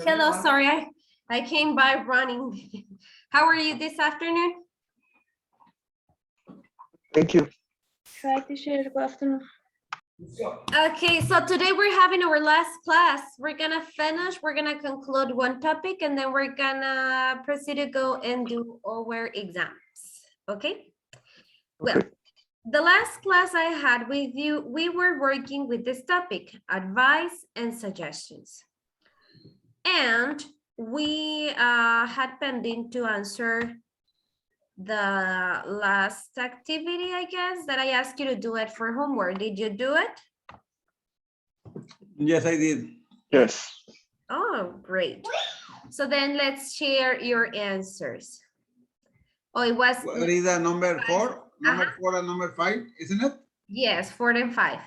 Hello, sorry, I came by running. How are you this afternoon? Thank you. Hi, teacher. Good afternoon. Okay, so today we're having our last class. We're gonna finish, we're gonna conclude one topic, and then we're gonna proceed to go and do our exams, okay? Well, the last class I had with you, we were working with this topic, advice and suggestions. And we had pending to answer the last activity, I guess, that I asked you to do it for homework. Did you do it? Yes, I did. Yes. Oh, great. So then let's share your answers. Oh, it was, What is the number 4? Number 4 and number 5, isn't it? yes, 4 and 5.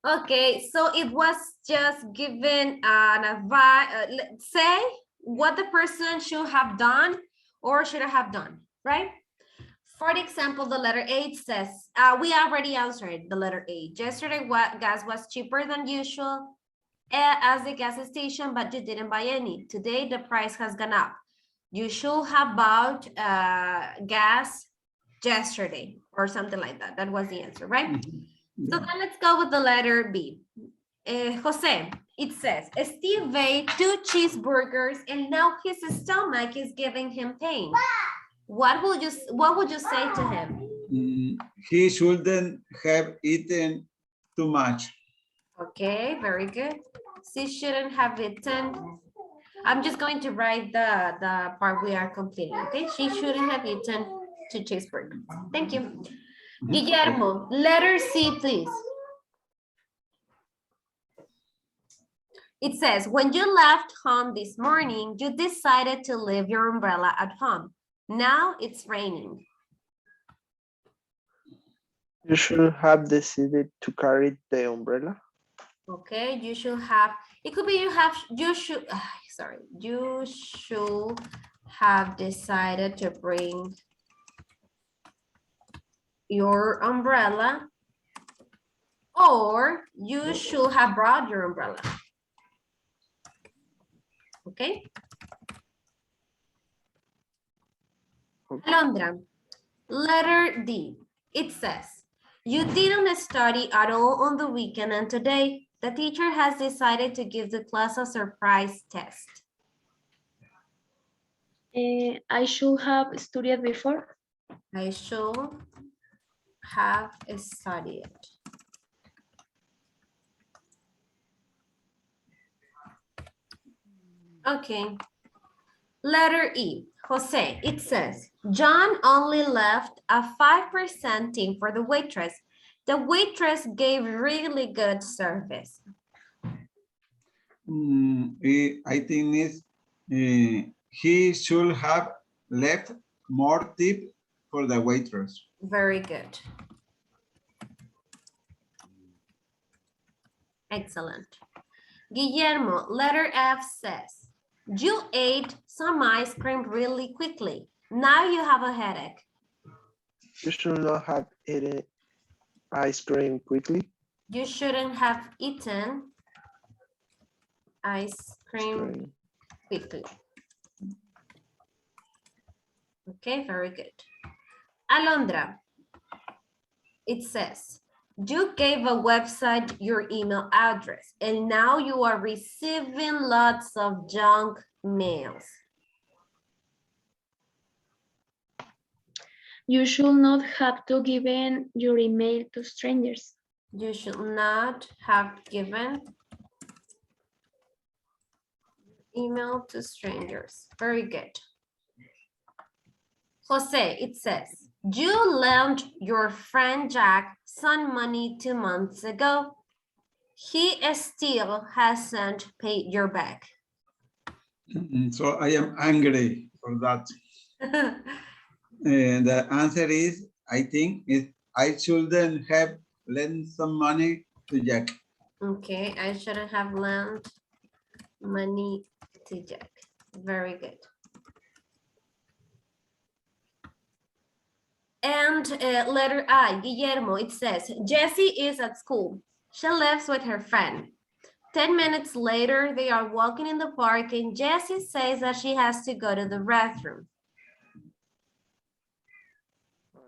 Okay, so it was just given an advice, let's say what the person should have done or should have done, right? For example, the letter A says, we already answered the letter A. Yesterday, what gas was cheaper than usual as the gas station, but you didn't buy any. Today, the price has gone up. You should have bought gas yesterday or something like that. That was the answer, right? So then let's go with the letter B. Jose, it says, Steve ate 2 cheeseburgers and now his stomach is giving him pain. What would you say to him? He shouldn't have eaten too much. Okay, very good. She shouldn't have eaten. I'm just going to write the part we are completing, okay? She shouldn't have eaten 2 cheeseburgers. Thank you. Guillermo, letter C, please. It says, when you left home this morning, you decided to leave your umbrella at home. Now it's raining. You should have decided to carry the umbrella. Okay, you should have, it could be you should have decided to bring your umbrella, or you should have brought your umbrella. Okay. Alondra, letter D. It says, you didn't study at all on the weekend, and today the teacher has decided to give the class a surprise test. I should have studied before. I should have studied. Okay. Letter E, Jose, it says, John only left a 5% tip for the waitress. The waitress gave really good service. I think he should have left more tip for the waitress. Very good. Excellent. Guillermo, letter F says, you ate some ice cream really quickly. Now you have a headache. You should not have eaten ice cream quickly. You shouldn't have eaten ice cream quickly. Okay, very good. Alondra, it says, you gave a website your email address and now you are receiving lots of junk mails. You should not have to give in your email to strangers. You should not have given email to strangers. Very good. Jose, it says, you lent your friend Jack some money 2 months ago. He still hasn't paid your back. So I am angry for that. And the answer is, I think I shouldn't have lent some money to Jack. Okay, I shouldn't have lent money to Jack. Very good. And letter I, Guillermo, it says, Jessie is at school. She lives with her friend. 10 minutes later, they are walking in the park and Jessie says that she has to go to the bathroom.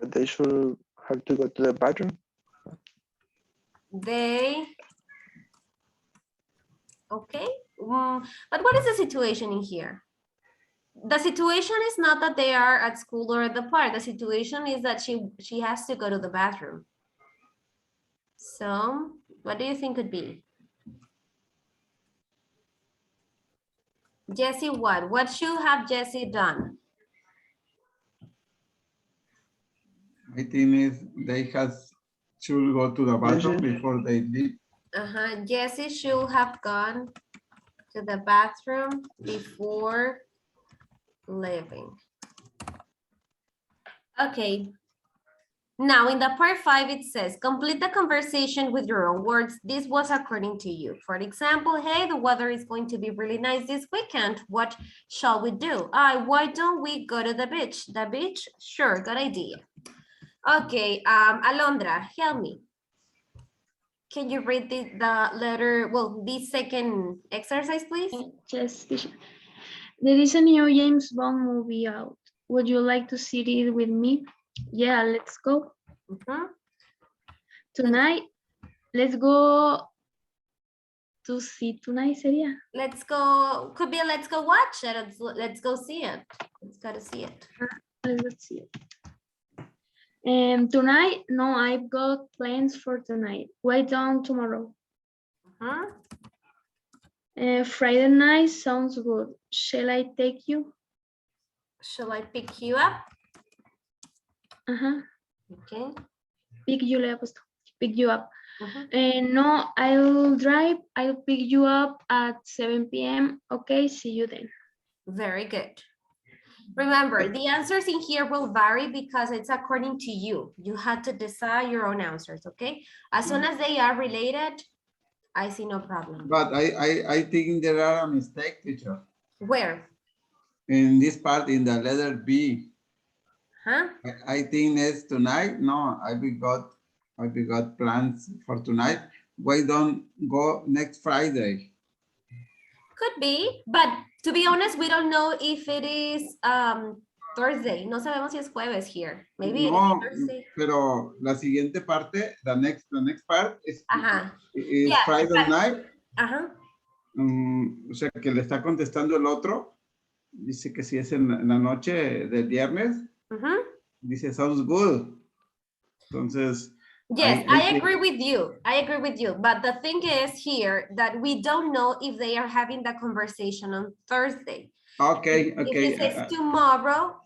They should have to go to the bathroom. They, okay. But what is the situation in here? The situation is not that they are at school or at the park. The situation is that she has to go to the bathroom. So what do you think could be? Jessie, what? What should have Jessie done? I think is they should go to the bathroom Yes, yes. before they leave. Jessie should have gone to the bathroom before leaving. Okay. Now in the part 5, it says, complete the conversation with your own words. This was according to you. For example, hey, the weather is going to be really nice this weekend. What shall we do? Why don't we go to the beach? The beach? Sure, good idea. Okay, Alondra, help me. Can you read the letter, well, the second exercise, please? Yes, teacher. There is a new James Bond movie out. Would you like to see it with me? Yeah, let's go. Tonight, let's go to see tonight, sería. Let's go, could be a let's go watch it. Let's go see it. Let's go to see it. Let's see it. Tonight, no, I've got plans for tonight. Why don't tomorrow? Friday night sounds good. Shall I take you? Shall I pick you up? Okay. Pick you up. No, I'll drive. I'll pick you up at 7 p.m. Okay, see you then. Very good. Remember, the answers in here will vary because it's according to you. You had to decide your own answers, okay? As soon as they are related, I see no problem. But I think there are a mistake, teacher. Where? In this part, in the letter B. Huh? I think it's tonight. No, we got plans for tonight. Why don't go next Friday? Could be, but to be honest, we don't know if it is Thursday. No sabemos si es jueves here. Maybe No, it is Thursday. pero la siguiente parte, the next part is Yeah, Friday night. Uh-huh. O sea, que le está contestando el otro. Dice que si es en la noche del viernes. Dice, sounds good. Entonces. Yes, I agree with you. I agree with you. But the thing is here that we don't know if they are having the conversation on Thursday. Okay, okay. If it says tomorrow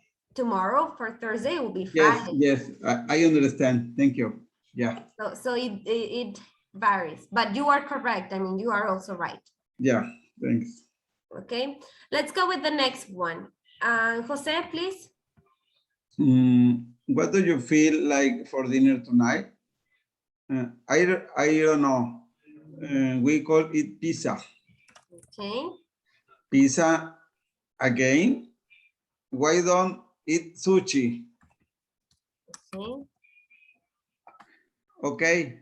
for Thursday, it will be Friday. Yes, I understand. Thank you. Yeah. So it varies, but you are correct. I mean, you are also right. Yeah, thanks. Okay, let's go with the next one. Jose, please. What do you feel like for dinner tonight? I don't know. We call it pizza. Okay. Pizza again. Why don't eat sushi? Okay. Okay.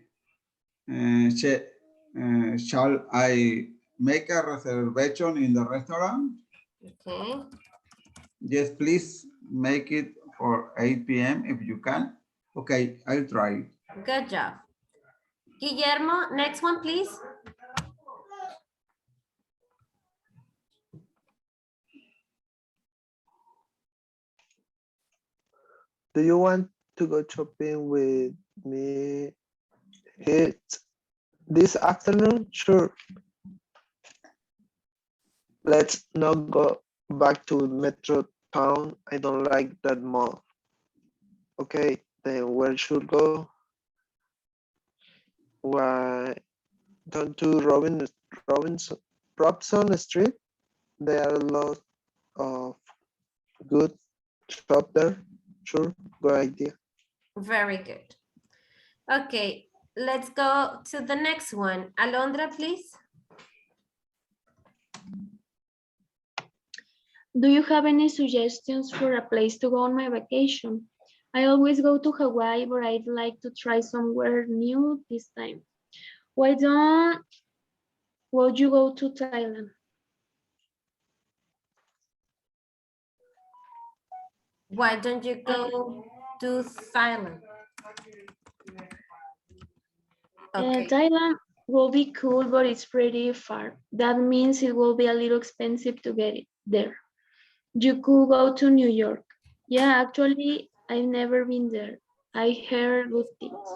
Shall I make a reservation in the restaurant? Okay. Yes, please make it for 8 p.m. if you can. Okay, I'll try. Good job. Guillermo, next one, please. Do you want to go shopping with me this afternoon? Sure. Let's not go back to Metro Town. I don't like that mall. Okay, then where should go? Why don't to Robson Street? There are a lot of good shop there. Sure, good idea. Very good. Okay, let's go to the next one. Alondra, please. Do you have any suggestions for a place to go on my vacation? I always go to Hawaii, but I'd like to try somewhere new this time. Why don't would you go to Thailand? Why don't you go to Thailand? Okay. Thailand will be cool, but it's pretty far. That means it will be a little expensive to get it there. You could go to New York. Yeah, actually, I've never been there. I heard good things.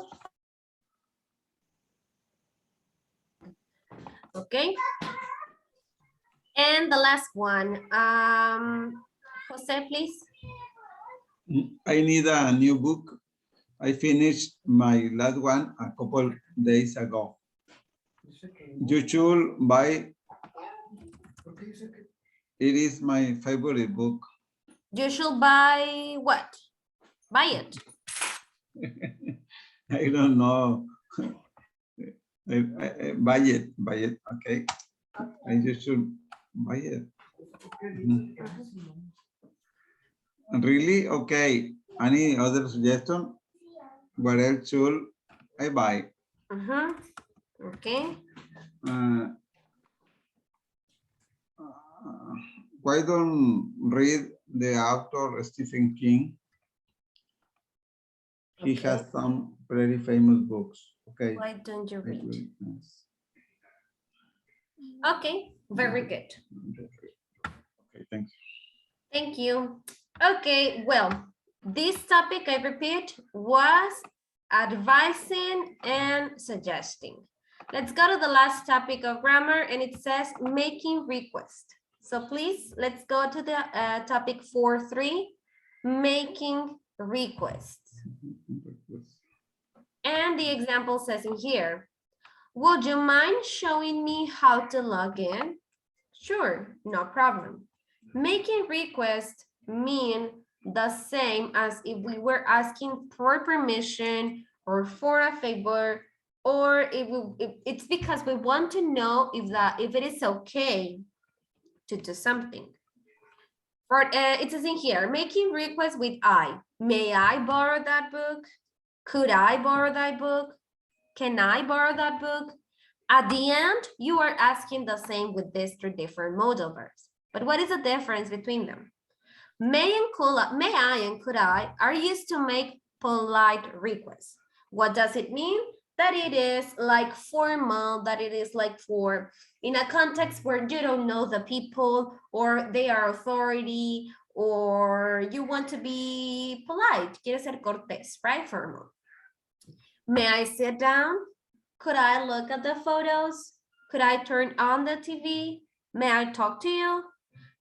Okay. And the last one, Jose, please. I need a new book. I finished my last one a couple days ago. You should buy. It is my favorite book. You should buy what? Buy it. I don't know. Buy it, okay. I just should buy it. Really? Okay. Any other suggestion? What else should I buy? Okay. Why don't read the author Stephen King? He has some very famous books. Okay. Why don't you read? Yes. Okay, very good. Okay, thanks. Thank you. Okay, well, this topic, I repeat, was advising and suggesting. Let's go to the last topic of grammar, and it says making request. So please, let's go to the topic 4.3, making requests. And the example says in here, would you mind showing me how to log in? Sure, no problem. Making requests mean the same as if we were asking for permission or for a favor, or if it's because we want to know if it is okay to do something. It says in here, making requests with I. May I borrow that book? Could I borrow that book? Can I borrow that book? At the end, you are asking the same with these three different modal verbs. But what is the difference between them? May I and could I are used to make polite requests. What does it mean? That it is like formal, that it is like for in a context where you don't know the people or they are authority or you want to be polite, quieres ser cortés, right? Formal. May I sit down? Could I look at the photos? Could I turn on the TV? May I talk to you?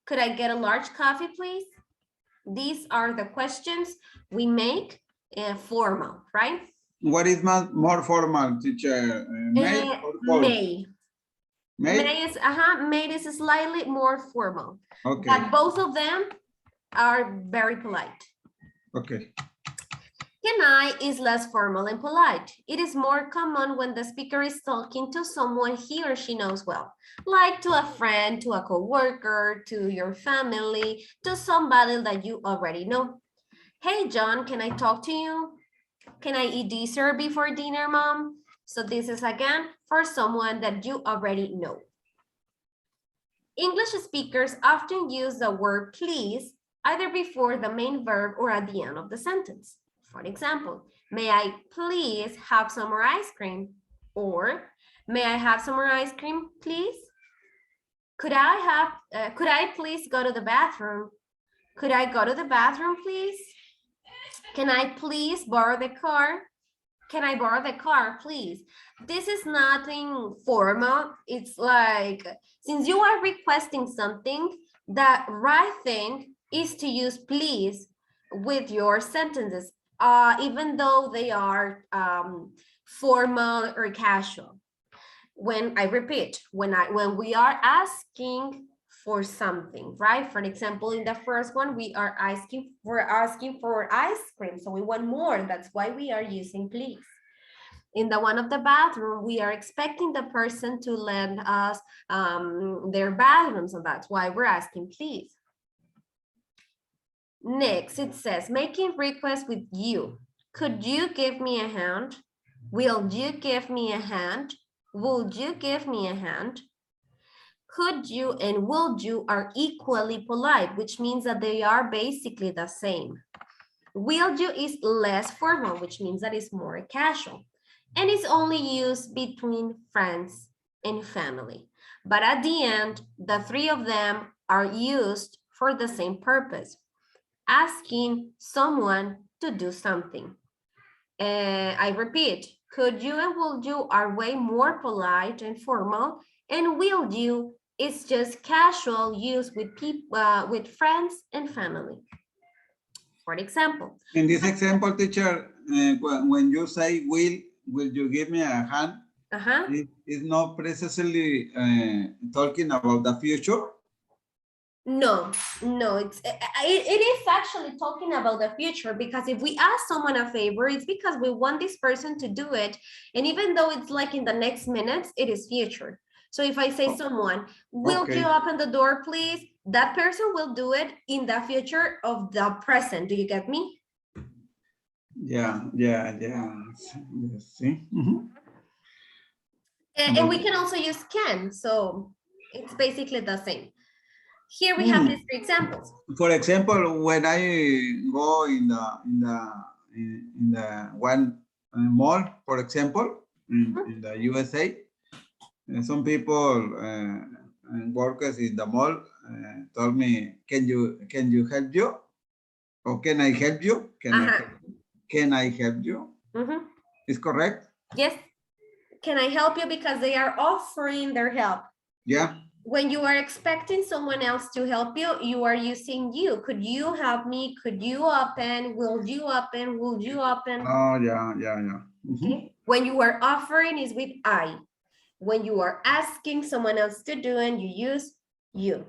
Could I get a large coffee, please? These are the questions we make formal, right? What is more formal, teacher? May or false? May. May is slightly more formal. Okay. But both of them are very polite. Okay. Can I is less formal and polite. It is more common when the speaker is talking to someone he or she knows well, like to a friend, to a coworker, to your family, to somebody that you already know. Hey, John, can I talk to you? Can I eat dessert before dinner, Mom? So this is again for someone that you already know. English speakers often use the word please either before the main verb or at the end of the sentence. For example, may I please have some more ice cream? Or may I have some more ice cream, please? Could I please go to the bathroom? Could I go to the bathroom, please? Can I please borrow the car? Can I borrow the car, please? This is nothing formal. It's like, since you are requesting something, the right thing is to use please with your sentences, even though they are formal or casual. When I repeat, when we are asking for something, right? For example, in the first one, we are asking for ice cream. So we want more. That's why we are using please. In the one of the bathroom, we are expecting the person to lend us their bathroom. So that's why we're asking please. Next, it says making requests with you. Could you give me a hand? Will you give me a hand? Would you give me a hand? could you and will you are equally polite, which means that they are basically the same. Will you is less formal, which means that it's more casual. And it's only used between friends and family. But at the end, the three of them are used for the same purpose, asking someone to do something. I repeat, could you and will you are way more polite and formal, and will you is just casual use with people, with friends and family. For example. In this example, teacher, when you say will you give me a hand? It's not precisely talking about the future. No, it is actually talking about the future, because if we ask someone a favor, it's because we want this person to do it. And even though it's like in the next minutes, it is future. So if I say someone, will you open the door, please? That person will do it in the future of the present. Do you get me? Yeah. See? Mm-hmm. And we can also use can, so it's basically the same. Here we have these three examples. For example, when I go in the one mall, for example, in the USA, some people workers in the mall told me, can you help you? Or can I help you? Can I help you? Is correct? Yes. Can I help you? Because they are offering their help. Yeah. When you are expecting someone else to help you, you are using you. Could you help me? Could you open? Will you open? Will you open? Oh, yeah. Okay. When you are offering is with I. When you are asking someone else to do and you use you.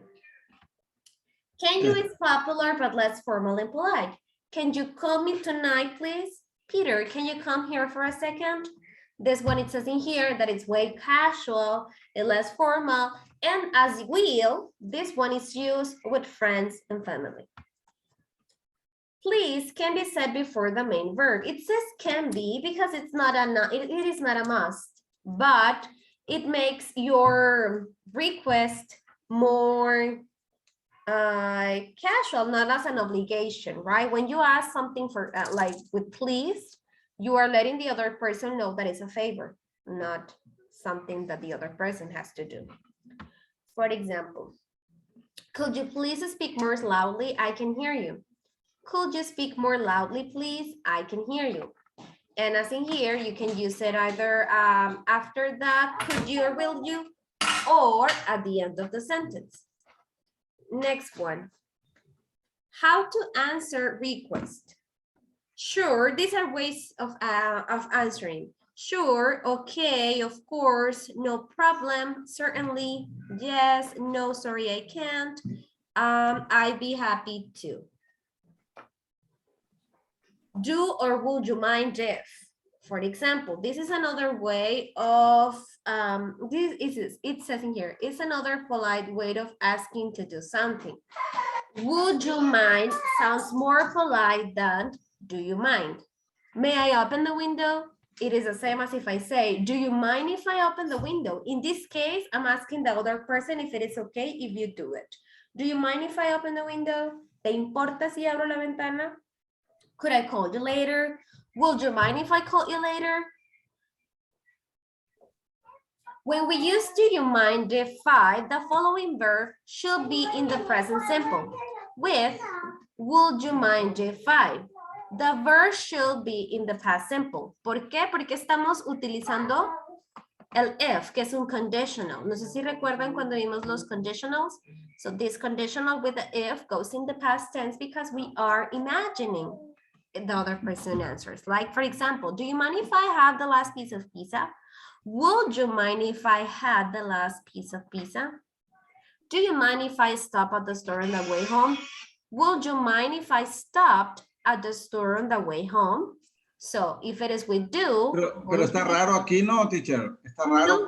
Can you is popular but less formal and polite. Can you call me tonight, please? Peter, can you come here for a second? This one, it says in here that it's way casual and less formal. And as will, this one is used with friends and family. Please can be said before the main verb. It says can be because it's not it is not a must, but it makes your request more casual, not as an obligation, right? When you ask something for like with please, you are letting the other person know that it's a favor, not something that the other person has to do. For example, could you please speak more loudly? I can hear you. Could you speak more loudly, please? I can hear you. And as in here, you can use it either after that, could you or will you, or at the end of the sentence. Next one. How to answer request. Sure, these are ways of answering. Sure, okay, of course, no problem, certainly, yes, no, sorry, I can't. I'd be happy to. Do or would you mind if? For example, this is another way of, it says in here, it's another polite way of asking to do something. Would you mind sounds more polite than do you mind? May I open the window? It is the same as if I say, do you mind if I open the window? In this case, I'm asking the other person if it is okay if you do it. Do you mind if I open the window? ¿Te importa si abro la ventana? Could I call you later? Would you mind if I call you later? When we use do you mind if I, the following verb should be in the present simple with would you mind if I. The verb should be in the past simple. ¿Por qué? Porque estamos utilizando el if, que es un conditional. No sé si recuerdan cuando vimos los conditionals. So this conditional with the if goes in the past tense because we are imagining the other person answers. Like, for example, do you mind if I have the last piece of pizza? Would you mind if I had the last piece of pizza? Do you mind if I stop at the store on the way home? Would you mind if I stopped at the store on the way home? So, if it is with do. Pero está raro aquí, ¿no, teacher? Está raro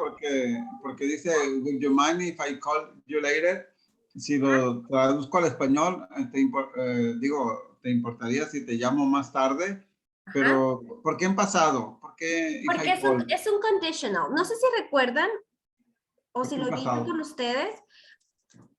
porque dice, would you mind if I call you later? Si lo traduzco al español, ¿te importaría si te llamo más tarde? Pero, ¿por qué en pasado? Porque es un conditional. No sé si recuerdan, o si lo Tiempo digo pasado. con ustedes,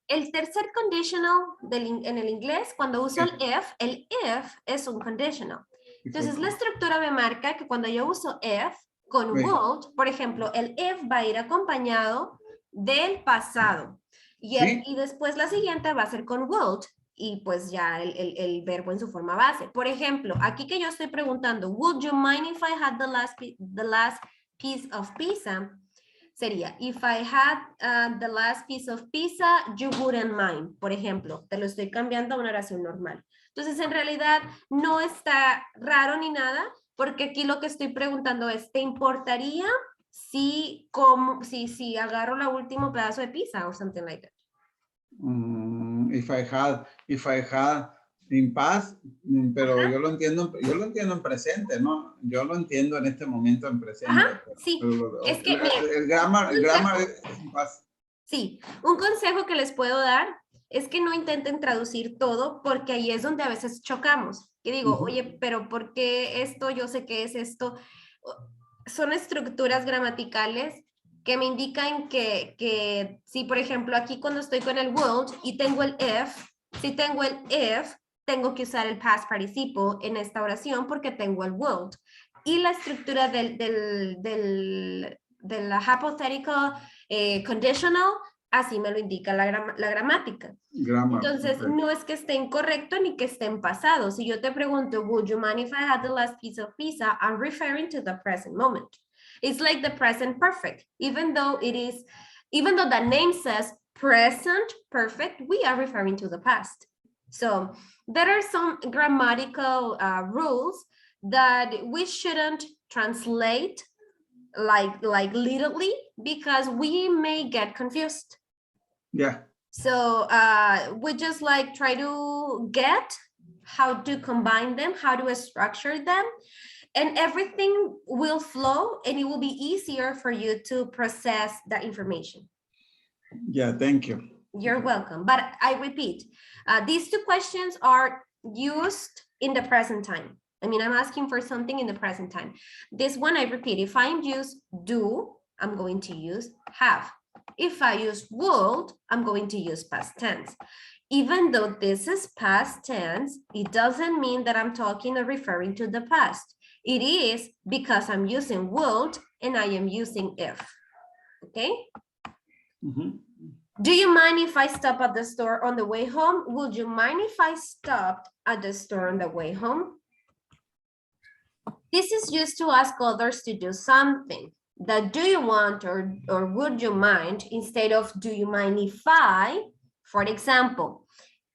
el tercer conditional en el inglés, cuando uso el if es un conditional. Entonces, la estructura me marca que cuando yo uso if con Sí. would, por ejemplo, el if va a ir acompañado del pasado. Sí. Y después la siguiente va a ser con would y pues ya el verbo en su forma base. Por ejemplo, aquí que yo estoy preguntando, would you mind if I had the last piece of pizza? Sería, if I had the last piece of pizza, you wouldn't mind. Por ejemplo, te lo estoy cambiando a una oración normal. Entonces, en realidad, no está raro ni nada, porque aquí lo que estoy preguntando es, ¿te importaría si agarro el último pedazo de pizza o something like that? If I had in past, pero Ajá. yo lo entiendo en presente, ¿no? Yo lo entiendo en este momento en presente. Ajá, sí. Pero Es que, mira, el grammar es en past. sí, un consejo que les puedo dar es que no intenten traducir todo porque ahí es donde a veces chocamos. Y digo, Ujú. oye, pero ¿por qué esto? Yo sé qué es esto. Son estructuras gramaticales que me indican que si, por ejemplo, aquí cuando estoy con el would y tengo el if, si tengo el if, tengo que usar el past participle en esta oración porque tengo el would. Y la estructura del hypothetical conditional, así me lo indica la gramática. Grammar. Entonces, Okay. no es que esté incorrecto ni que esté en pasado. Si yo te pregunto, would you mind if I had the last piece of pizza? I'm referring to the present moment. It's like the present perfect. Even though the name says present perfect, we are referring to the past. So there are some grammatical rules that we shouldn't translate like literally because we may get confused. Yeah. So we just like try to get how to combine them, how to structure them, and everything will flow and it will be easier for you to process the information. Yeah, thank you. You're welcome. But I repeat, these two questions are used in the present time. I mean, I'm asking for something in the present time. This one, I repeat, if I use do, I'm going to use have. If I use would, I'm going to use past tense. Even though this is past tense, it doesn't mean that I'm talking or referring to the past. It is because I'm using would and I am using if. Okay? Mm-hmm. Do you mind if I stop at the store on the way home? Would you mind if I stopped at the store on the way home? This is used to ask others to do something. That do you want or would you mind instead of do you mind if I, for example,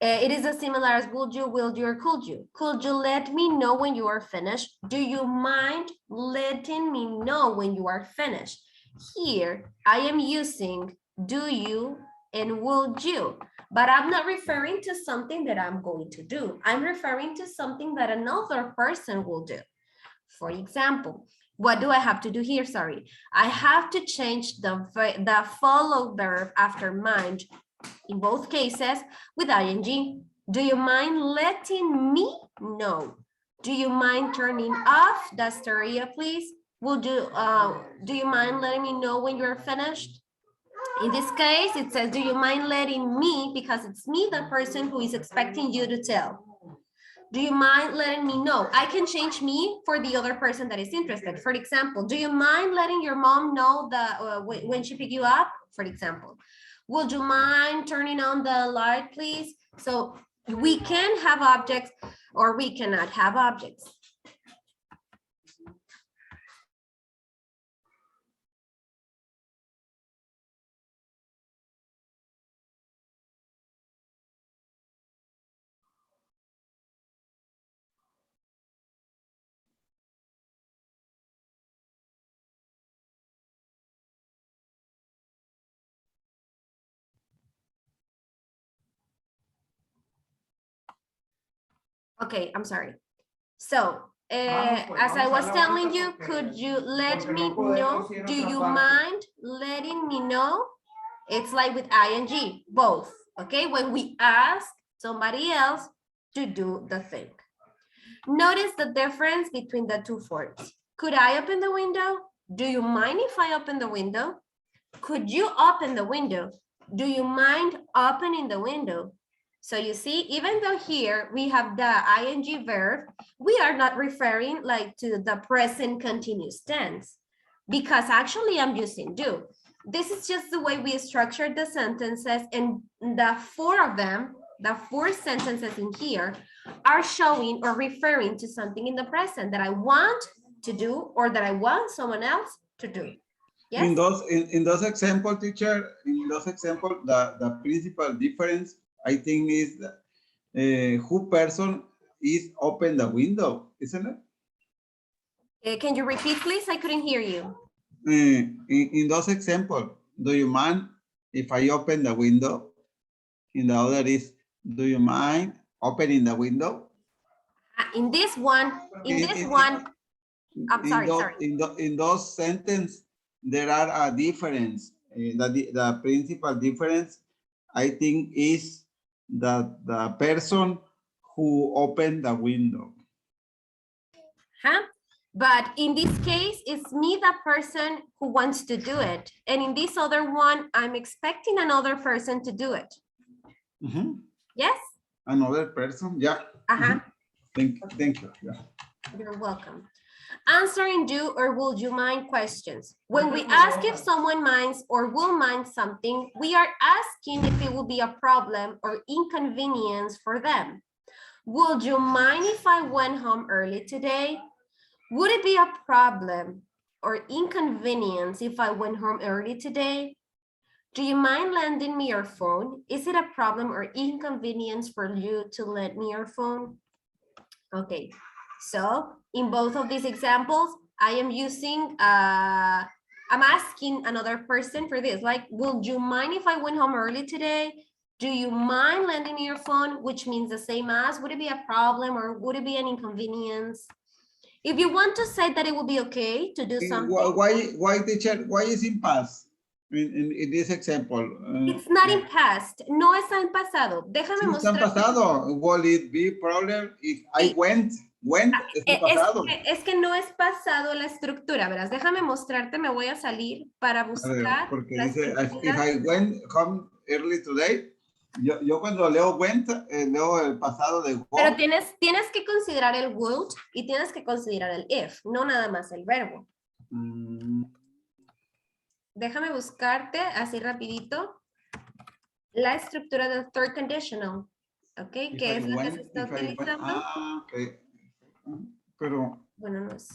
it is as similar as would you, will you, or could you? Could you let me know when you are finished? Do you mind letting me know when you are finished? Here, I am using do you and would you, but I'm not referring to something that I'm going to do. I'm referring to something that another person will do. For example, what do I have to do here? Sorry, I have to change the follow verb after mind in both cases with ing. Do you mind letting me know? Do you mind turning off the stereo, please? Would you, do you mind letting me know when you're finished? In this case, it says, do you mind letting me, because it's me, the person who is expecting you to tell. Do you mind letting me know? I can change me for the other person that is interested. For example, do you mind letting your mom know when she pick you up? For example, would you mind turning on the light, please? So we can have objects or we cannot have objects. Okay, I'm sorry. So, as I was telling you, could you let me know? Do you mind letting me know? It's like with ing, both, okay? When we ask somebody else to do the thing. Notice the difference between the two forms. Could I open the window? Do you mind if I open the window? Could you open the window? Do you mind opening the window? So you see, even though here we have the ing verb, we are not referring like to the present continuous tense because actually I'm using do. This is just the way we structured the sentences, and the four of them, the four sentences in here are showing or referring to something in the present that I want to do or that I want someone else to do. Yes? In those example, teacher, in those example, the principal difference, I think, is that, who person is open the window, isn't it? Can you repeat, please? I couldn't hear you. In those example, do you mind if I open the window? In the other is, do you mind opening the window? In this one, I'm sorry, sorry. In those sentences, there are a difference. The principal difference, I think, is that the person who opened the window. Huh? But in this case, it's me, the person who wants to do it. And in this other one, I'm expecting another person to do it. Mhm. Yes? Another person, yeah. Uh-huh. Thank you. Yeah. You're welcome. Answering do or would you mind questions. When we ask if someone minds or will mind something, we are asking if it will be a problem or inconvenience for them. Would you mind if I went home early today? Would it be a problem or inconvenience if I went home early today? Do you mind lending me your phone? Is it a problem or inconvenience for you to lend me your phone? Okay, so in both of these examples, I am using, I'm asking another person for this, like, would you mind if I went home early today? Do you mind lending me your phone? Which means the same as, would it be a problem or would it be an inconvenience? If you want to say that it will be okay to do something. Why, teacher, why is in past? In this example. It's not in past, no está en pasado. Déjame mostrar. Está en pasado. Will it be problem if I went? Es pasado. Es que no es pasado la estructura, verás. Déjame mostrarte, me voy a salir para buscar. Porque dice, if I went home early today. Yo cuando leo went, leo el pasado de go. Pero tienes que considerar el would y tienes que considerar el if, no nada más el verbo. Déjame buscarte así rapidito la estructura del third conditional, ¿ok? Que es la que se está utilizando. Ok. Pero... Bueno, no es...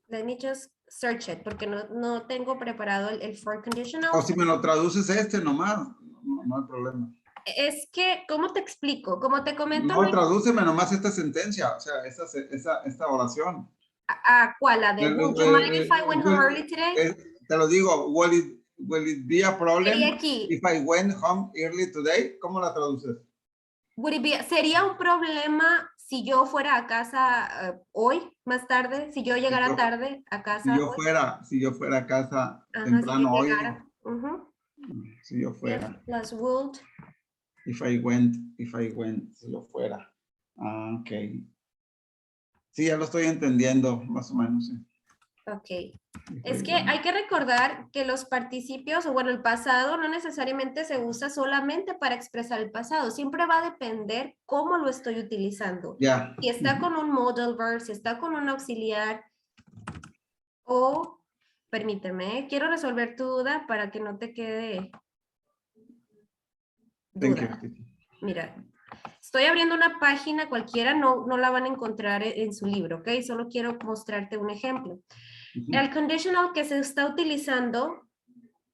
Let me just search it, porque no tengo preparado el for conditional. O si me lo traduces nomás, no hay problema. Es que, ¿cómo te explico? Como te comento. No, tradúceme nomás esta sentencia, o sea, esta oración. ¿A cuál? ¿La de would you mind if I went home early today? Te lo digo, will it be a problem aquí. if I went home early today? ¿Cómo la traduces? ¿Sería un problema si yo fuera a casa hoy, más tarde? Si yo llegara tarde a casa si yo fuera a casa temprano hoy. Si yo fuera. If plus would. If I went, si yo fuera. Ok. Sí, ya lo estoy entendiendo, más o menos. Sí. Ok. Es que hay que recordar que los participios, o bueno, el pasado no necesariamente se usa solamente para expresar el pasado. Siempre va a depender cómo lo estoy utilizando. Ya. Si está con un modal verb, si está con un auxiliar, o, permíteme, quiero resolver tu duda para que no te quede duda. Mira, estoy abriendo una página cualquiera, no la van a encontrar en su libro, ¿ok? Solo quiero mostrarte un ejemplo. El conditional que se está utilizando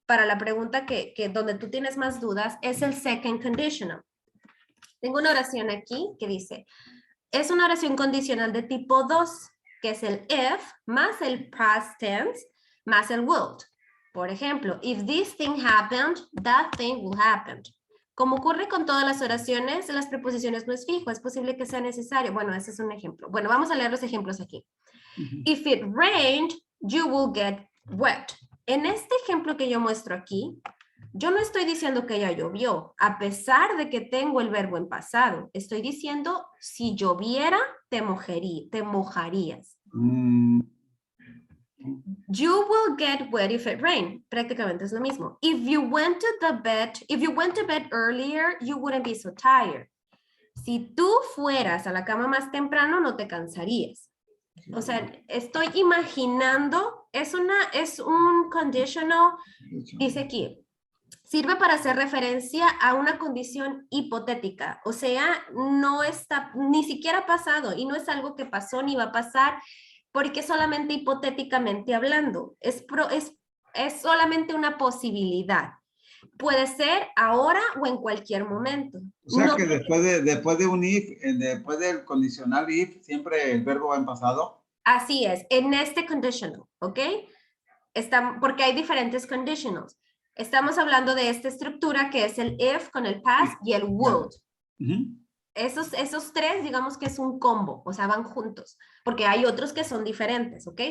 para la pregunta que donde tú tienes más dudas es el second conditional. Tengo una oración aquí que dice, es una oración condicional de tipo 2, que es el if más el past tense más el would. Por ejemplo, if this thing happened, that thing will happen. Como ocurre con todas las oraciones, las preposiciones no es fijo, es posible que sea necesario. Bueno, ese es un ejemplo. Bueno, vamos a leer los ejemplos aquí. If it rained, you will get wet. En este ejemplo que yo muestro aquí, yo no estoy diciendo que ya llovió, a pesar de que tengo el verbo en pasado. Estoy diciendo, si lloviera, te mojarías. You will get wet if it rains. Prácticamente es lo mismo. If you went to bed earlier, you wouldn't be so tired. Si tú fueras a la cama más temprano, no te cansarías. O sea, estoy imaginando, es un conditional, dice aquí, sirve para hacer referencia a una condición hipotética. O sea, no está, ni siquiera ha pasado y no es algo que pasó ni va a pasar porque solamente hipotéticamente hablando. Es solamente una posibilidad. Puede ser ahora o en cualquier momento. O sea No que te- después de un if, después del condicional if, siempre el verbo va en pasado. Así es, en este conditional, ¿ok? Porque hay diferentes conditionals. Estamos hablando de esta estructura que es el if con el past y el would. Ujú. Esos tres, digamos que es un combo, o sea, van juntos, porque hay otros que son diferentes, ¿ok?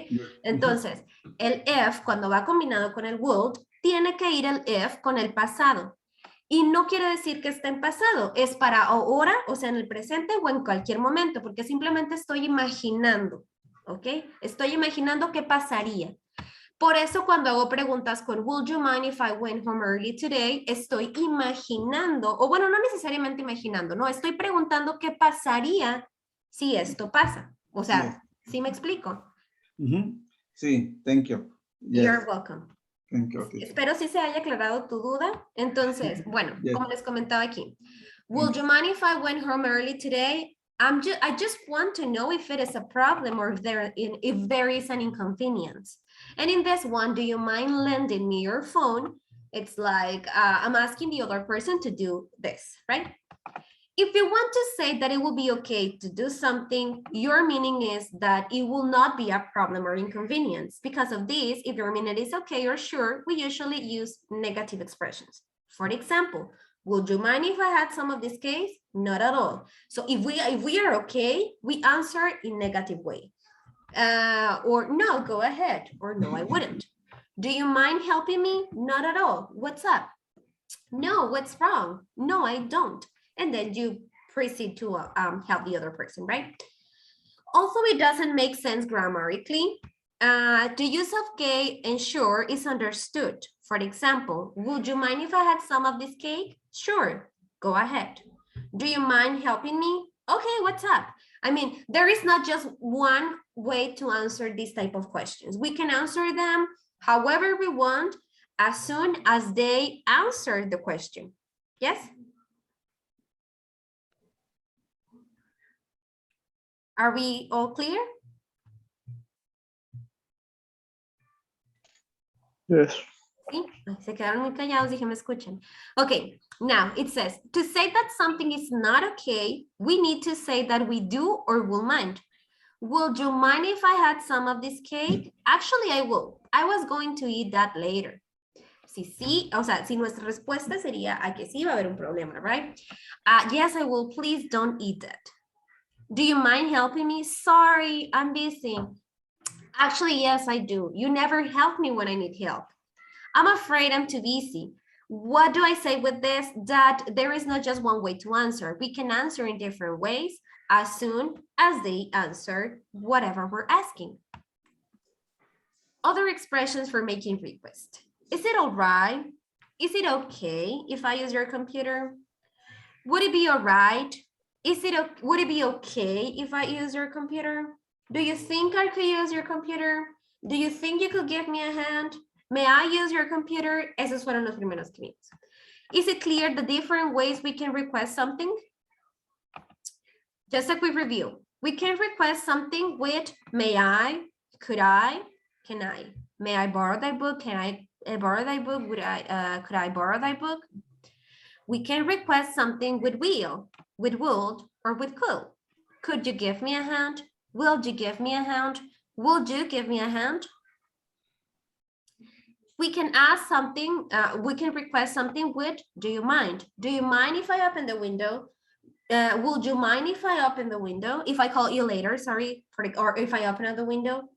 Entonces, el if, cuando va combinado con el would, tiene que ir el if con el pasado. Y no quiere decir que esté en pasado, es para ahora, o sea, en el presente o en cualquier momento, porque simplemente estoy imaginando, ¿ok? Estoy imaginando qué pasaría. Por eso cuando hago preguntas con would you mind if I went home early today, estoy imaginando, o bueno, no necesariamente imaginando, no, estoy preguntando qué pasaría si esto pasa. O sea, ¿sí me explico? Ujú. Sí, thank you. Yes, You're welcome. thank you. teacher. Espero si se haya aclarado tu duda. Entonces, bueno, Yes. como les comentaba aquí, would you mind if I went home early today? I just want to know if it is a problem or if there is an inconvenience. And in this one, do you mind lending me your phone? It's like I'm asking the other person to do this, right? If you want to say that it will be okay to do something, your meaning is that it will not be a problem or inconvenience. Because of this, if your meaning is okay or sure, we usually use negative expressions. For example, would you mind if I had some of this cake? Not at all. So if we are okay, we answer in negative way. Or no, go ahead, or no, I wouldn't. Do you mind helping me? Not at all. What's up? No, what's wrong? No, I don't. And then you proceed to help the other person, right? Also, it doesn't make sense grammatically. The use of "okay" and "sure" is understood. For example, would you mind if I had some of this cake? Sure, go ahead. Do you mind helping me? Okay, what's up? I mean, there is not just one way to answer these type of questions. We can answer them however we want, as soon as they answer the question. Yes? Are we all clear? Yes. Sí, se quedaron muy callados, dije, me escuchan. Okay, now it says, to say that something is not okay, we need to say that we do or will mind. Would you mind if I had some of this cake? Actually, I will. I was going to eat that later. Si sí, o sea, si nuestra respuesta sería a que sí va a haber un problema, right? Yes, I will. Please don't eat that. Do you mind helping me? Sorry, I'm busy. Actually, yes, I do. You never help me when I need help. I'm afraid I'm too busy. What do I say with this? That there is not just one way to answer. We can answer in different ways as soon as they answer whatever we're asking. Other expressions for making requests. Is it all right? Is it okay if I use your computer? Would it be all right? Would it be okay if I use your computer? Do you think I could use your computer? Do you think you could give me a hand? May I use your computer? Esos fueron los primeros que vimos. Is it clear the different ways we can request something? Just a quick review. We can request something with may I, could I, can I? May I borrow that book? Can I borrow that book? Could I borrow that book? We can request something with will, with would, or with could. Could you give me a hand? Will you give me a hand? Would you give me a hand? We can ask something, we can request something with, do you mind? Do you mind if I open the window? Would you mind if I open the window? If I call you later, sorry, or if I open the window?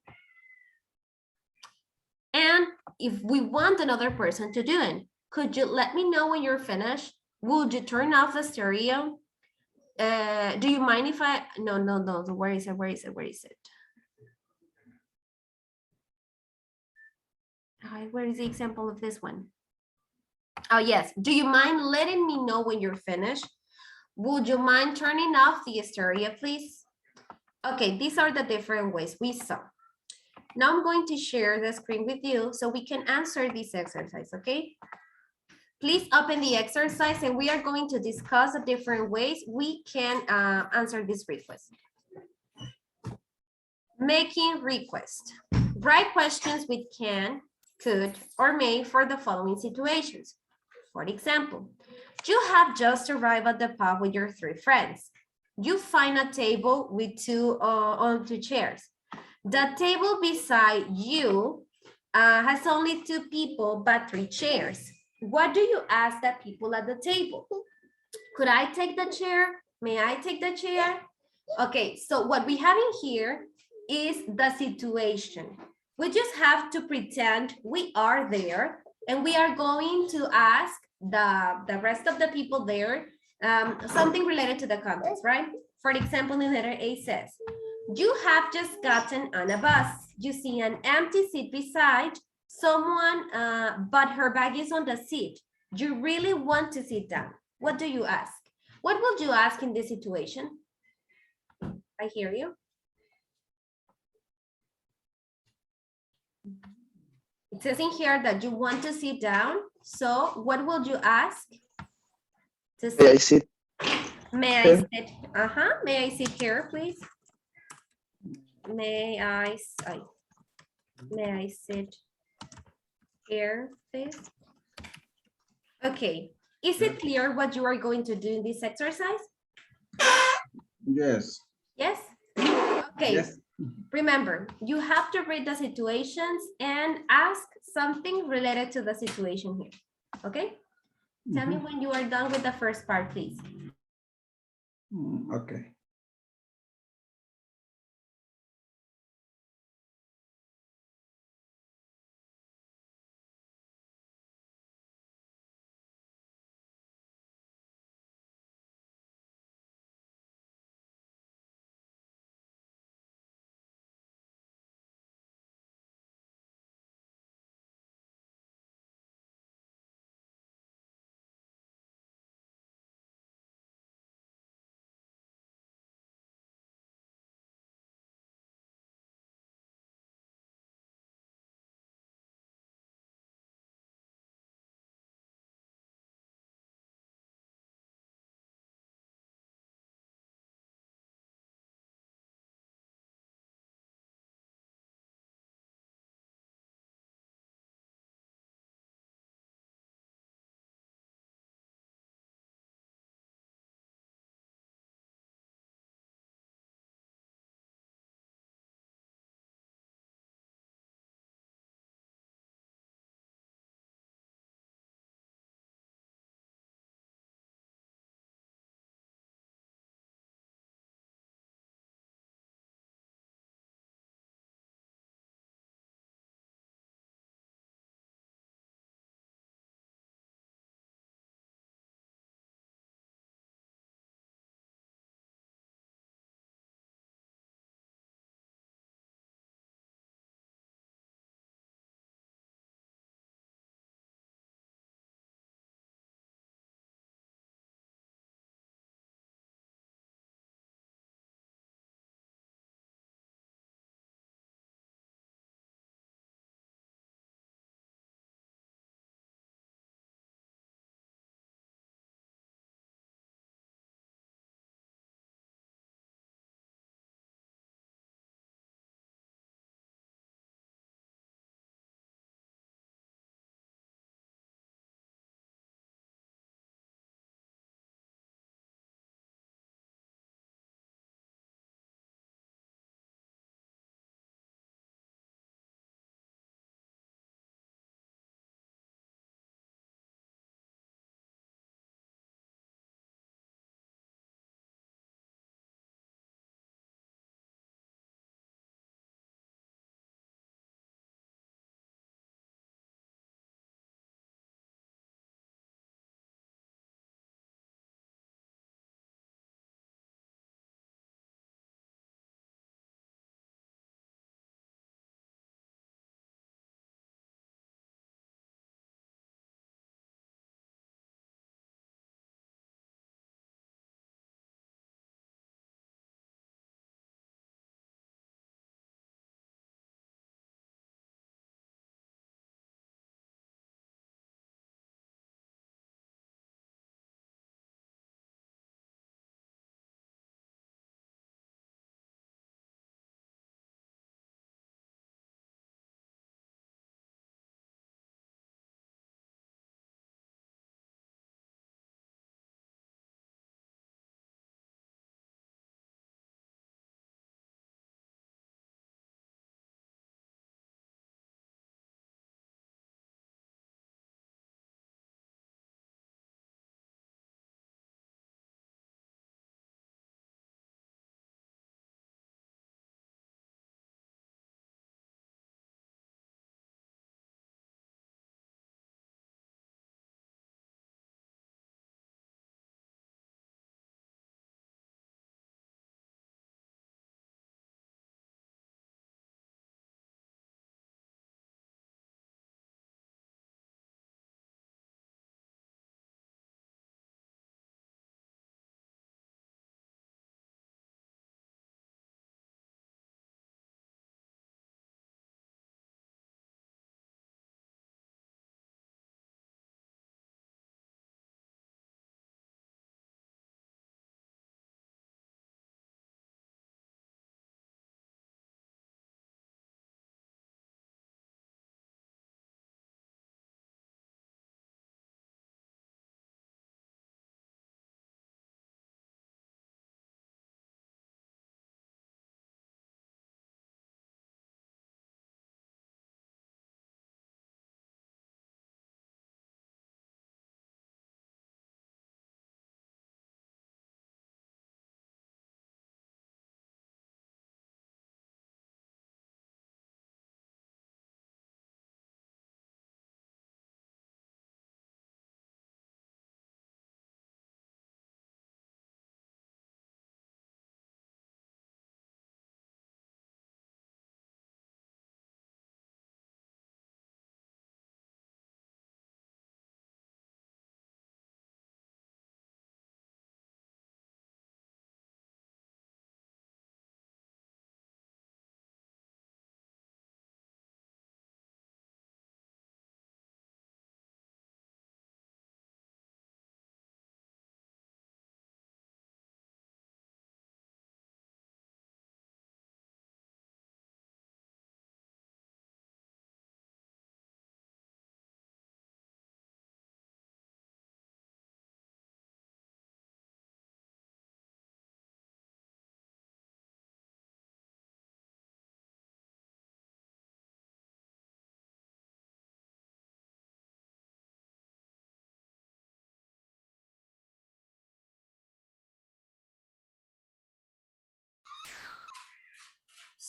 And if we want another person to do it, could you let me know when you're finished? Would you turn off the stereo? Do you mind if I, no, where is it? Where is the example of this one? Oh, yes. Do you mind letting me know when you're finished? Would you mind turning off the stereo, please? Okay, these are the different ways we saw. Now I'm going to share the screen with you so we can answer this exercise, okay? Please open the exercise and we are going to discuss the different ways we can answer this request. Making request. Write questions with can, could, or may for the following situations. For example, you have just arrived at the pub with your 3 friends. You find a table with on two chairs. The table beside you has only 2 people but 3 chairs. What do you ask the people at the table? Could I take the chair? May I take the chair? Okay, so what we have in here is the situation. We just have to pretend we are there and we are going to ask the rest of the people there something related to the context, right? For example, in letter A says, you have just gotten on a bus. You see an empty seat beside someone, but her bag is on the seat. You really want to sit down. What do you ask? What would you ask in this situation? I hear you. It says in here that you want to sit down. So what would you ask? To May I sit? sit May I here? sit? May I sit here, please? May I sit here, please? Okay. Is it clear what you are going to do in this exercise? Yes. Yes? Okay. Yes. Remember, you have to read the situations and ask something related to the situation here. Okay? Tell me when you are done with the first part, please. Okay.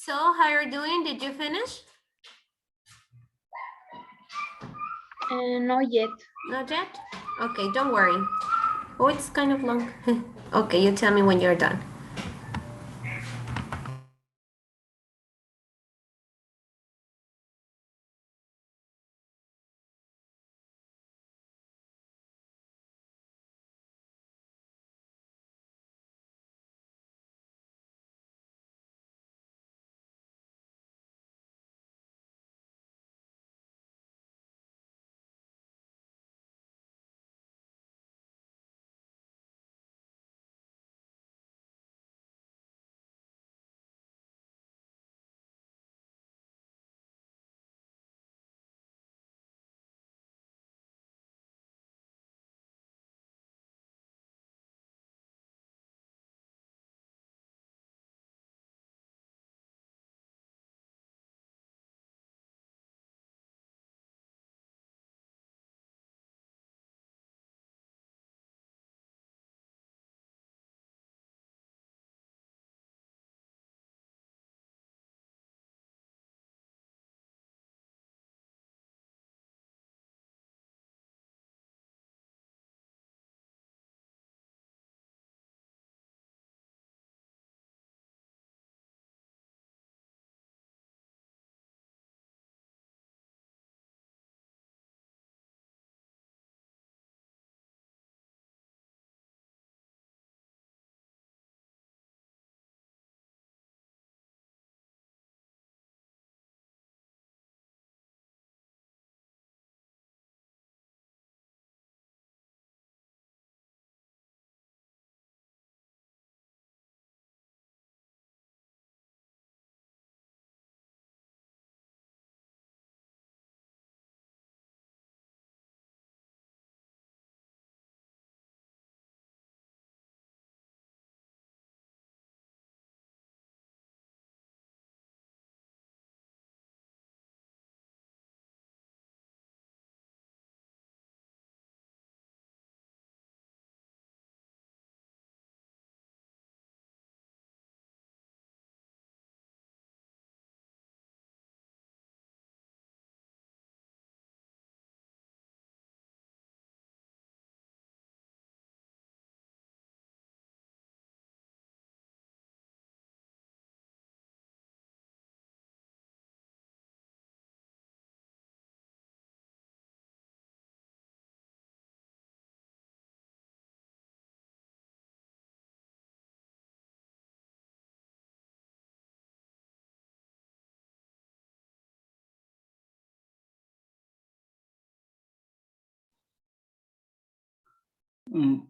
So how are you doing? Did you finish? Not yet. Not yet? Okay, don't worry. Oh, it's kind of long. Okay, you tell me when you're done.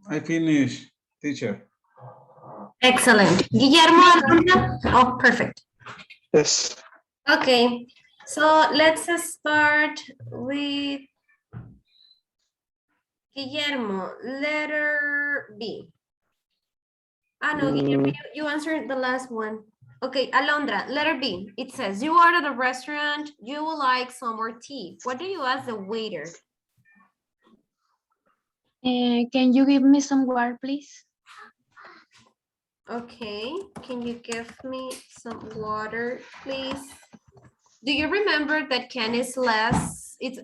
I finished, teacher. Excellent. Guillermo, Alondra? Oh, perfect. Yes. Okay, so let's start with Guillermo, letter B. Ah, no, Guillermo, you answered the last one. Okay, Alondra, letter B. It says, you are at a restaurant, you would like some more tea. What do you ask the waiter? Can you give me some water, please? Okay, can you give me some water, please? Do you remember that can is less, it's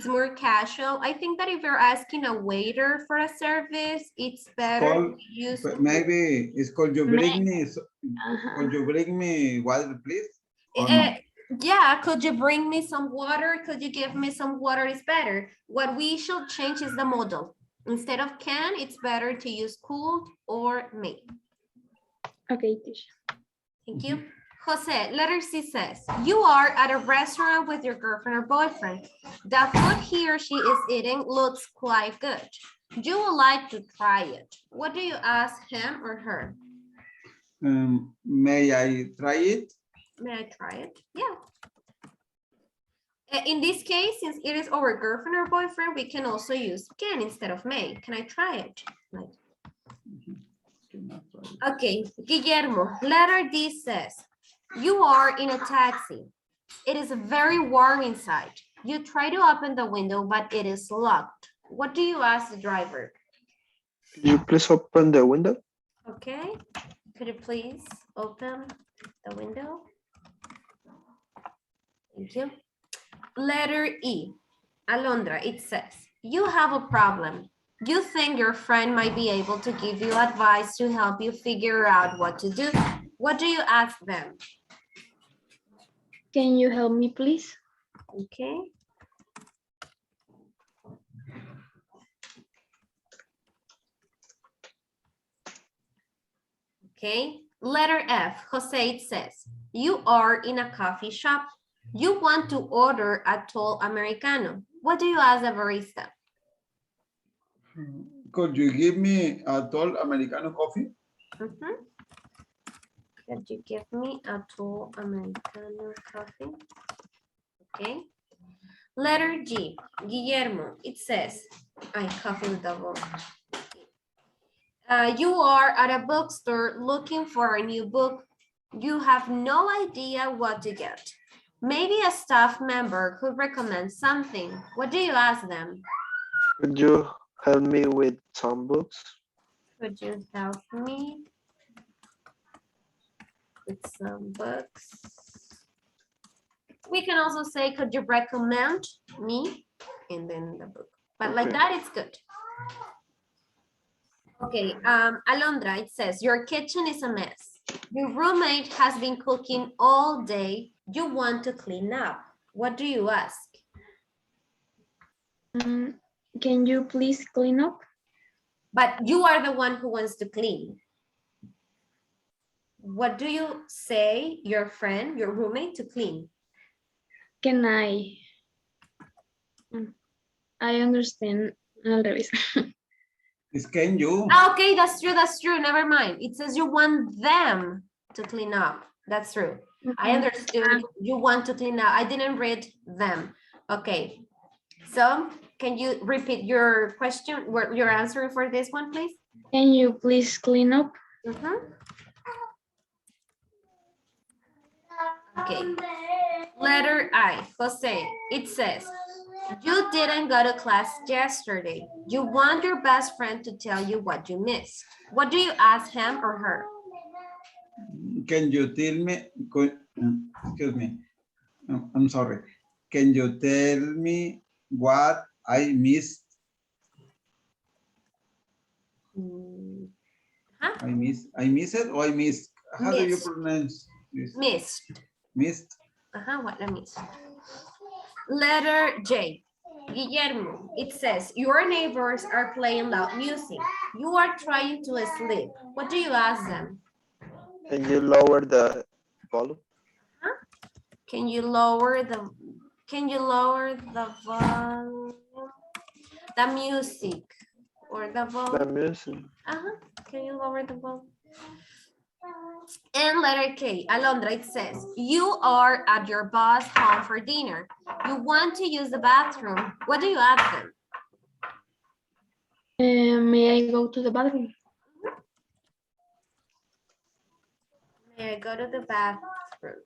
more casual? I think that if you're asking a waiter for a service, it's better Call, to use. maybe it's called you bring me, Uh-huh. could you bring me water, please? Or no? Yeah, could you bring me some water? Could you give me some water is better. What we should change is the model. Instead of can, it's better to use could or may. Okay, teacher. Thank you. Jose, letter C says, you are at a restaurant with your girlfriend or boyfriend. The food he or she is eating looks quite good. You would like to try it. What do you ask him or her? May I try it? May I try it? Yeah. In this case, since it is our girlfriend or boyfriend, we can also use can instead of may. Can I try it? Like, okay, Guillermo, letter D says, you are in a taxi. It is very warm inside. You try to open the window, but it is locked. What do you ask the driver? Could you please open the window? Okay, could you please open the window? Thank you. Letter E. Alondra, it says, you have a problem. You think your friend might be able to give you advice to help you figure out what to do. What do you ask them? Can you help me, please? Okay. Okay. Letter F. Jose, it says, you are in a coffee shop. You want to order a tall Americano. What do you ask the barista? Could you give me a tall Americano coffee? Mhm. Could you give me a tall Americano coffee? Okay. Letter G, Guillermo, it says, I coffee with double. You are at a bookstore looking for a new book. You have no idea what to get. Maybe a staff member could recommend something. What do you ask them? Could you help me with some books? Could you help me with some books? We can also say, could you recommend me? And then the book. But like Okay. that, it's good. Okay, Alondra, it says, your kitchen is a mess. Your roommate has been cooking all day. You want to clean up. What do you ask? Can you please clean up? But you are the one who wants to clean. What do you say your friend, your roommate to clean? Can I? I understand. Al revés. Is can you? Ah, okay, that's true, never mind. It says you want them to clean up. That's true. I understood you want to clean up. I didn't read them. Okay, so can you repeat your question, your answer for this one, please? Can you please clean up? Mhm. Okay, letter I, Jose, it says, you didn't go to class yesterday. You want your best friend to tell you what you missed. What do you ask him or her? Can you tell me? Excuse me. I'm sorry. Can you tell me what I missed? Huh? I miss it or I missed? How do you Missed. pronounce this? Missed. Missed. What I missed. Letter J. Guillermo, it says, your neighbors are playing loud music. You are trying to sleep. What do you ask them? Can you lower the volume? Can you lower the volume? The music or the The volume? music. Can you lower the volume? And letter K, Alondra, it says, you are at your boss home for dinner. You want to use the bathroom. What do you ask them? May I go to the bathroom? May I go to the bathroom?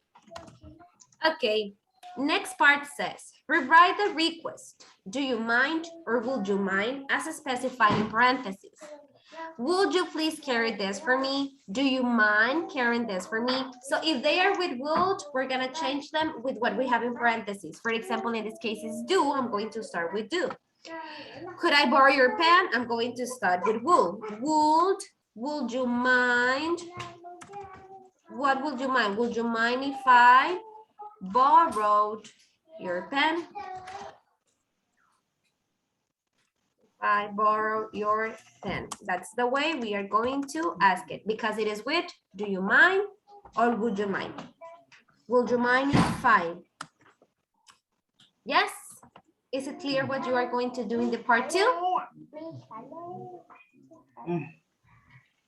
Okay, next part says, rewrite the request. Do you mind or would you mind as specified in parentheses? Would you please carry this for me? Do you mind carrying this for me? So if they are with would, we're gonna change them with what we have in parentheses. For example, in this case is do, I'm going to start with do. Could I borrow your pen? I'm going to start with would. Would you mind? What would you mind? Would you mind if I borrowed your pen? I borrow your pen. That's the way we are going to ask it because it is with, do you mind or would you mind? Would you mind if I? Yes? Is it clear what you are going to do in the part 2?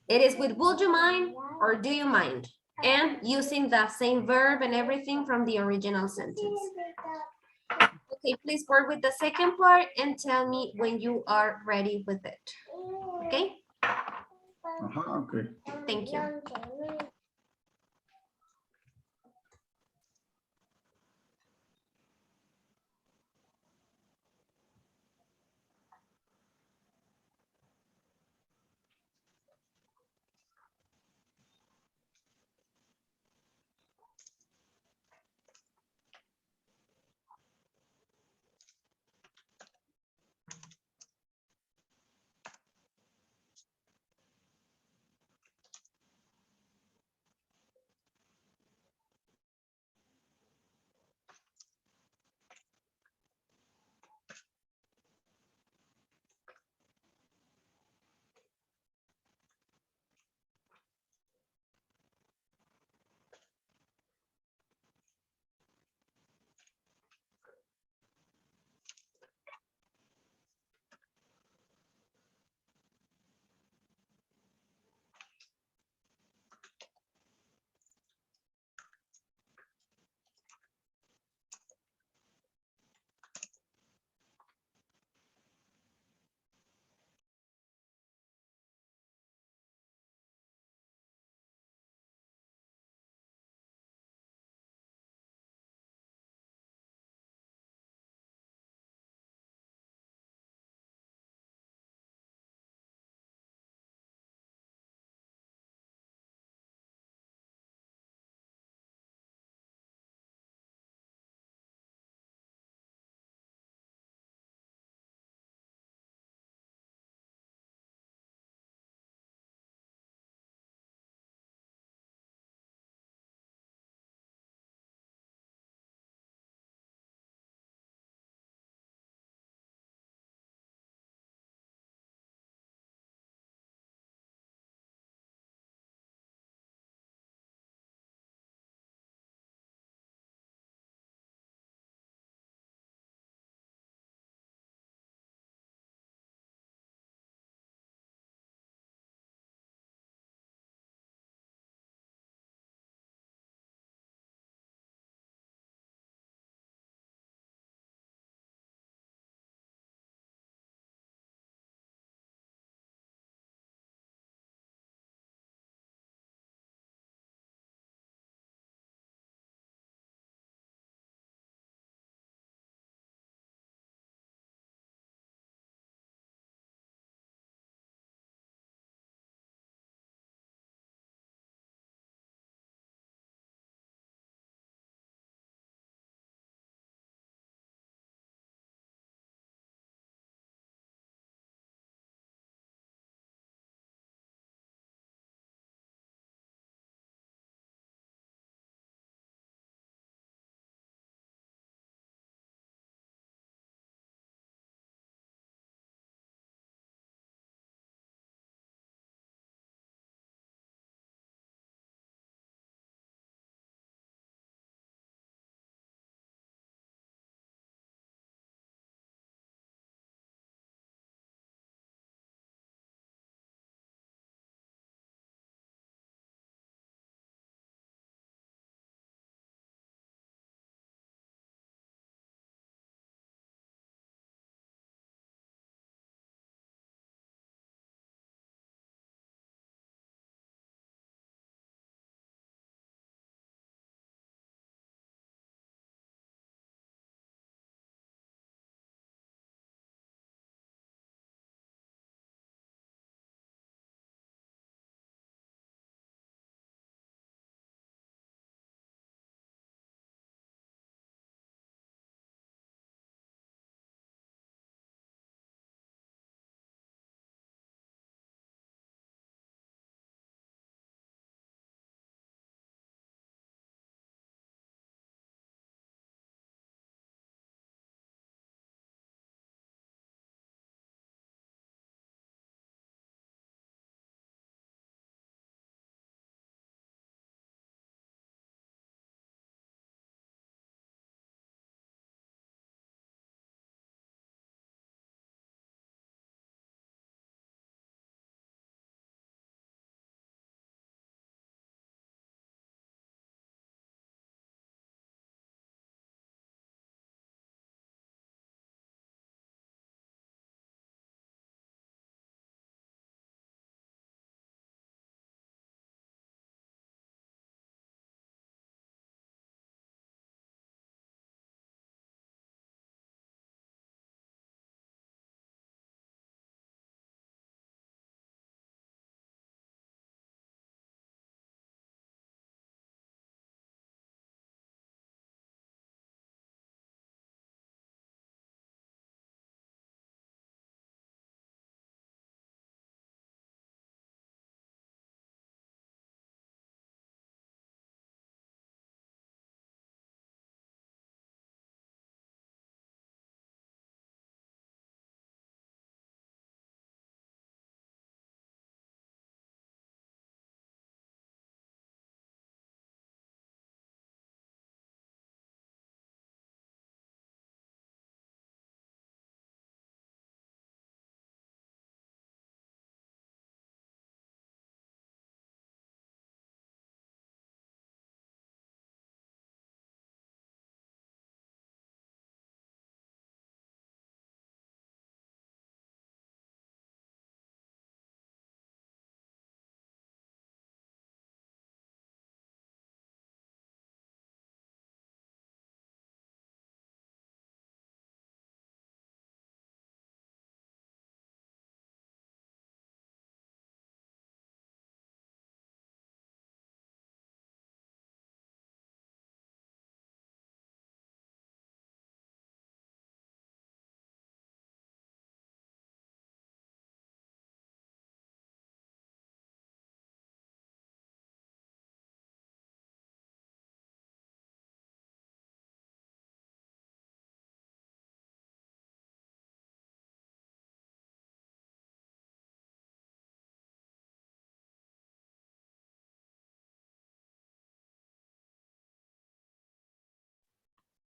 It is with would you mind or do you mind? And using the same verb and everything from the original sentence. Okay, please work with the second part and tell me when you are ready with it. Okay? Okay. Thank you.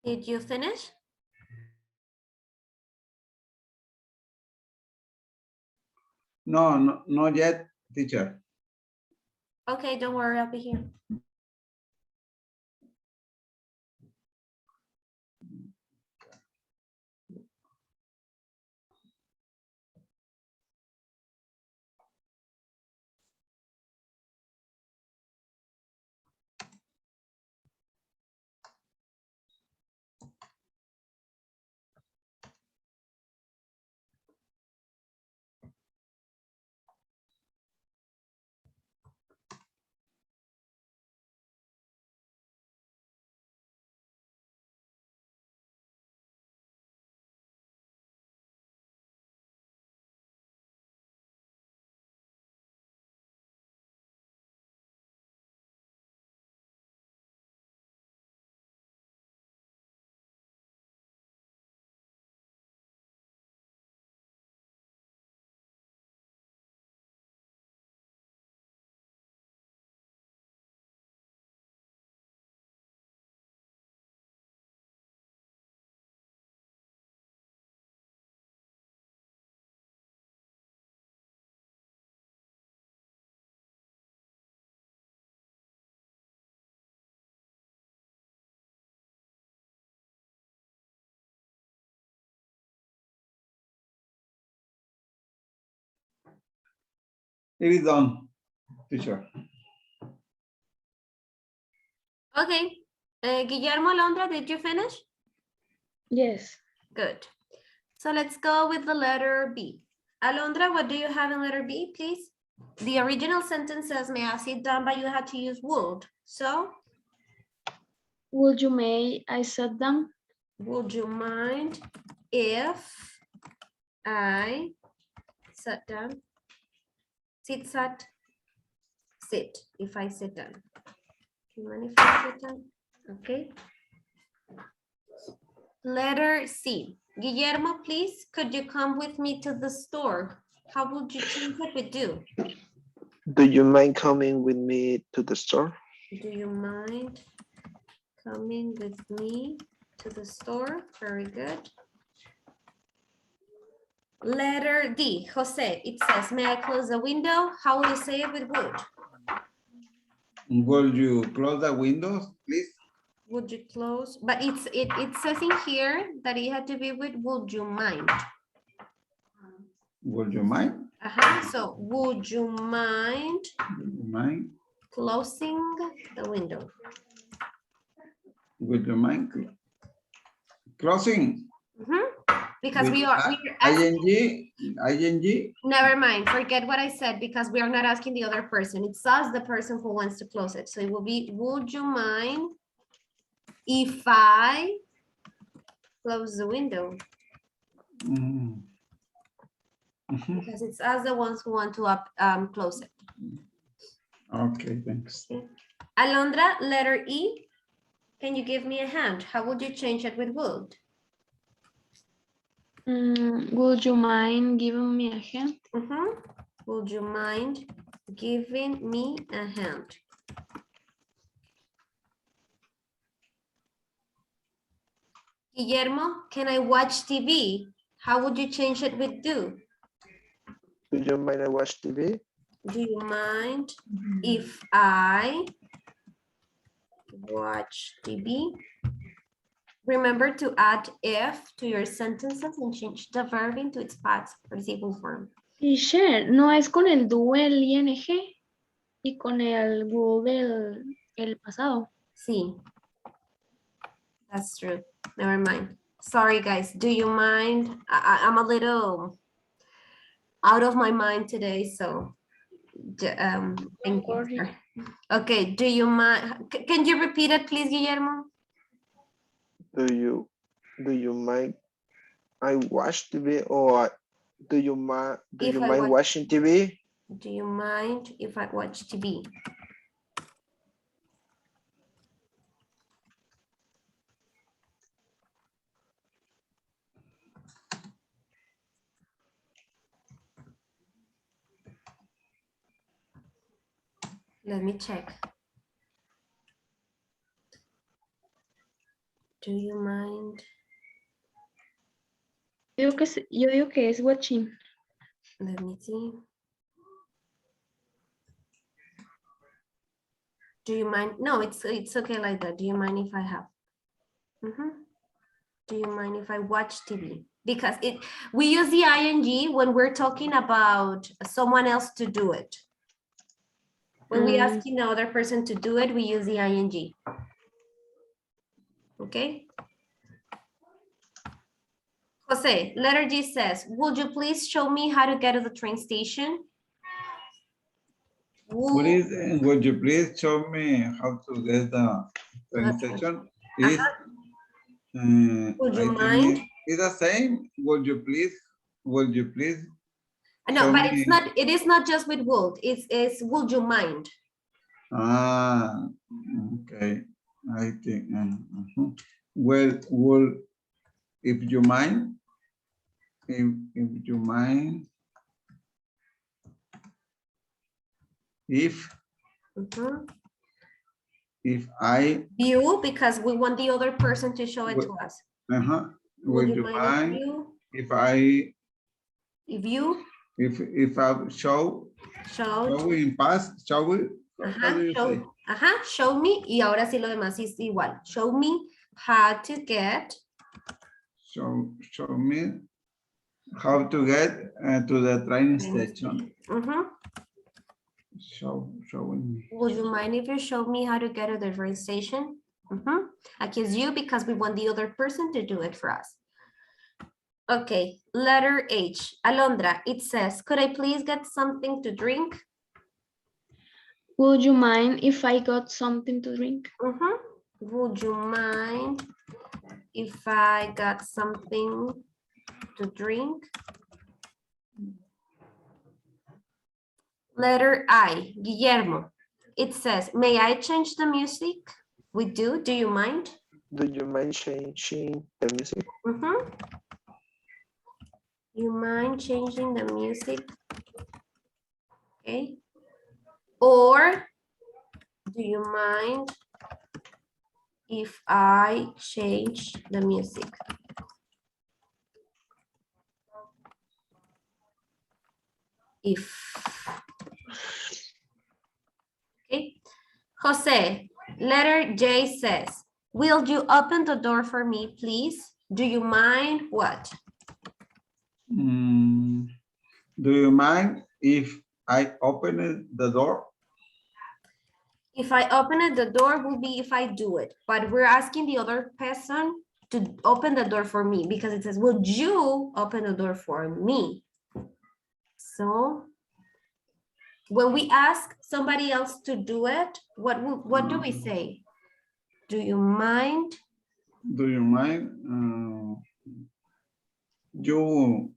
Did you finish? No, no, not yet, teacher. Okay, don't worry, I'll be here. It is done, teacher. Okay. Guillermo, Alondra, did you finish? Yes. Good. So let's go with the letter B. Alondra, what do you have in letter B, please? The original sentence says, may I sit down, but you had to use would. So, Would you may I sit down? would you mind if I sat down? Sit, sat, sit, if I sit down. Do you mind if I sit down? Okay. Letter C. Guillermo, please, could you come with me to the store? How would you change it with do? Do you mind coming with me to the store? Do you mind coming with me to the store? Very good. Letter D, Jose, it says, may I close the window? How would you say it with would? Will you close the windows, please? Would you close? But it says in here that it had to be with would you mind? Would you mind? So would you mind Would you mind? closing the window? Would you mind closing? Because With we are asking, ing. never mind, forget what I said, because we are not asking the other person. It's us, the person who wants to close it. So it will be, would you mind if I close the window? Mhm. Mhm. Because it's us, the ones who want to close it. Okay, thanks. Okay. Alondra, letter E, can you give me a hand? How would you change it with would? Would you mind giving me a hand? Would you mind giving me a hand? Guillermo, can I watch TV? How would you change it with do? Do you mind I watch TV? Do you mind if I watch TV? Remember to add if to your sentences and change the verb into its past participle form. Teacher, no es con el do, el ing y con el would el pasado. Sí. That's true. Never mind. Sorry, guys. Do you mind? I'm a little out of my mind today, so thank you. worry. Okay, do you mind? Can you repeat it, please, Guillermo? Do you mind I watch TV, or do you mind watching TV? Do you mind if I watch TV? Let me check. Do you mind? Yo digo que es watching. Let me see. Do you mind? No, it's okay like that. Do you mind if I have? Mhm. Do you mind if I watch TV? Because we use the ing when we're talking about someone else to do it. When we ask another person to do it, we use the ing. Okay. Jose, letter G says, would you please show me how to get to the train station? What is, would you please show me how to get the train station? Is, Would you I mind? think it's the same. Would you please No, show but me? it is not just with would, it's would you mind? Ah, okay. I think, well, if you mind, if you mind, if I, You, because we want the other person to show it to us. would you mind if I show in past, show it? How do you say? Show me, y ahora sí lo demás es igual. Show me how to get. Show me how to get to the train station. Showing me. Would you mind if you show me how to get to the train station? Aquí es you because we want the other person to do it for us. Okay, letter H. Alondra, it says, could I please get something to drink? Would you mind if I got something to drink? Would you mind if I got something to drink? Letter I, Guillermo. It says, may I change the music? We do. Do you mind? Do you mind changing the music? You mind changing the music? Okay. Or do you mind if I change the music? Okay. Jose, letter J says, will you open the door for me, please? Do you mind what? Do you mind if I open the door? If I open it, the door will be if I do it, but we're asking the other person to open the door for me because it says, would you open the door for me? So when we ask somebody else to do it, what do we say? Do you mind? Do you mind you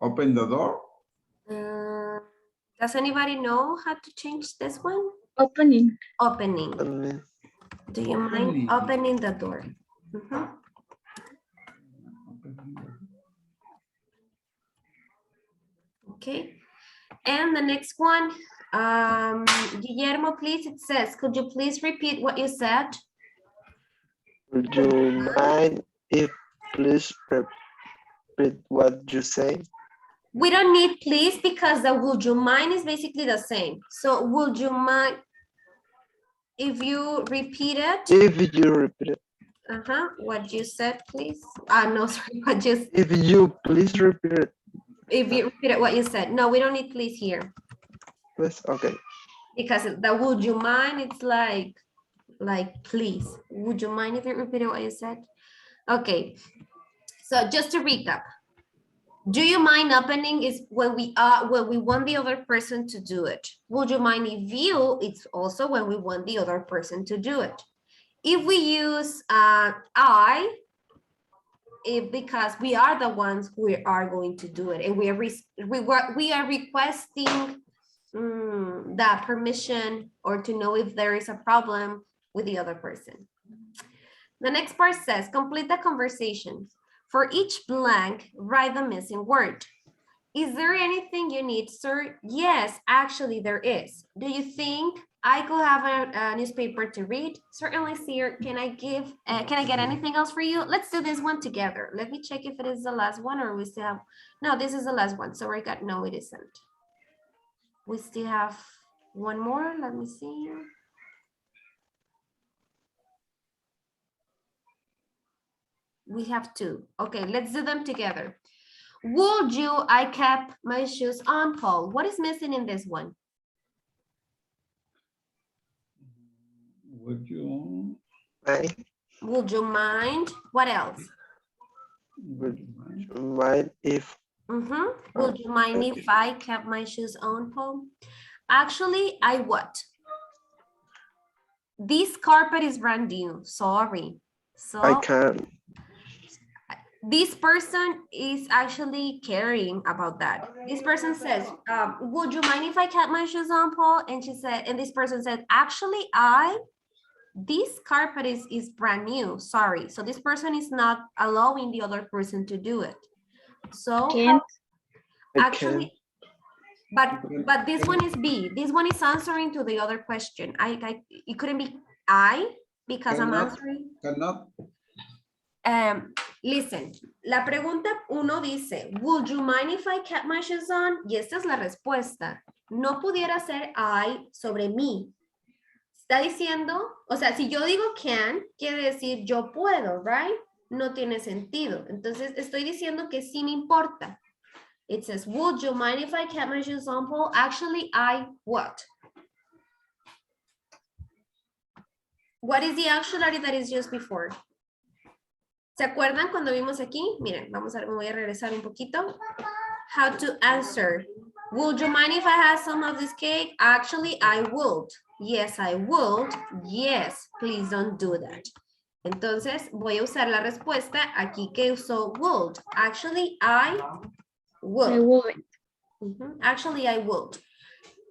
open the door? Does anybody know how to change this one? Opening. Opening. Do you mind opening the door? Okay. And the next one, Guillermo, please, it says, could you please repeat what you said? Would you mind if please repeat what you say? We don't need please because the would you mind is basically the same. So would you mind if you repeat it? If you repeat it. What you said, please. No, sorry, what you said. If you please repeat it. If you repeat it, what you said. No, we don't need please here. Yes, okay. Because the would you mind, it's like please. Would you mind if you repeated what you said? Okay. So just to recap. Do you mind opening is when we want the other person to do it. Would you mind if you, it's also when we want the other person to do it. If we use because we are the ones who are going to do it and we are requesting that permission or to know if there is a problem with the other person. The next part says, complete the conversation. For each blank, write the missing word. Is there anything you need, sir? Yes, actually there is. Do you think I could have a newspaper to read. Certainly, sir. Can I get anything else for you? Let's do this one together. Let me check if it is the last one or we still have, no, this is the last one. So we got, no, it isn't. We still have one more. Let me see. We have two. Okay, let's do them together. Would you, I kept my shoes on, Paul. What is missing in this one? Would you? I Would you mind? What else? Would you mind? mind if Would you mind if I kept my shoes on, Paul? Actually, I what? This carpet is brand new. Sorry. So I can. this person is actually caring about that. This person says, would you mind if I kept my shoes on, Paul? And she said, and this person said, actually, this carpet is brand new. Sorry. So this person is not allowing the other person to do it. So Can't. I actually, but this one is B. This one is answering to the other question. It couldn't be I because I'm Cannot. answering. Cannot. Listen, la pregunta uno dice, would you mind if I kept my shoes on? Y esta es la respuesta. No pudiera ser I sobre mí. Está diciendo, o sea, si yo digo can, quiere decir yo puedo, right? No tiene sentido. Entonces, estoy diciendo que sí me importa. It says, would you mind if I kept my shoes on, Paul? Actually, I what? What is the auxiliary that is used before? ¿Se acuerdan cuando vimos aquí? Miren, vamos a ver, me voy a regresar un poquito. How to answer. Would you mind if I had some of this cake? Actually, I would. Yes, I would. Yes, please don't do that. Entonces, voy a usar la respuesta aquí que usó would. Actually, I would. I wouldn't. Actually, I would.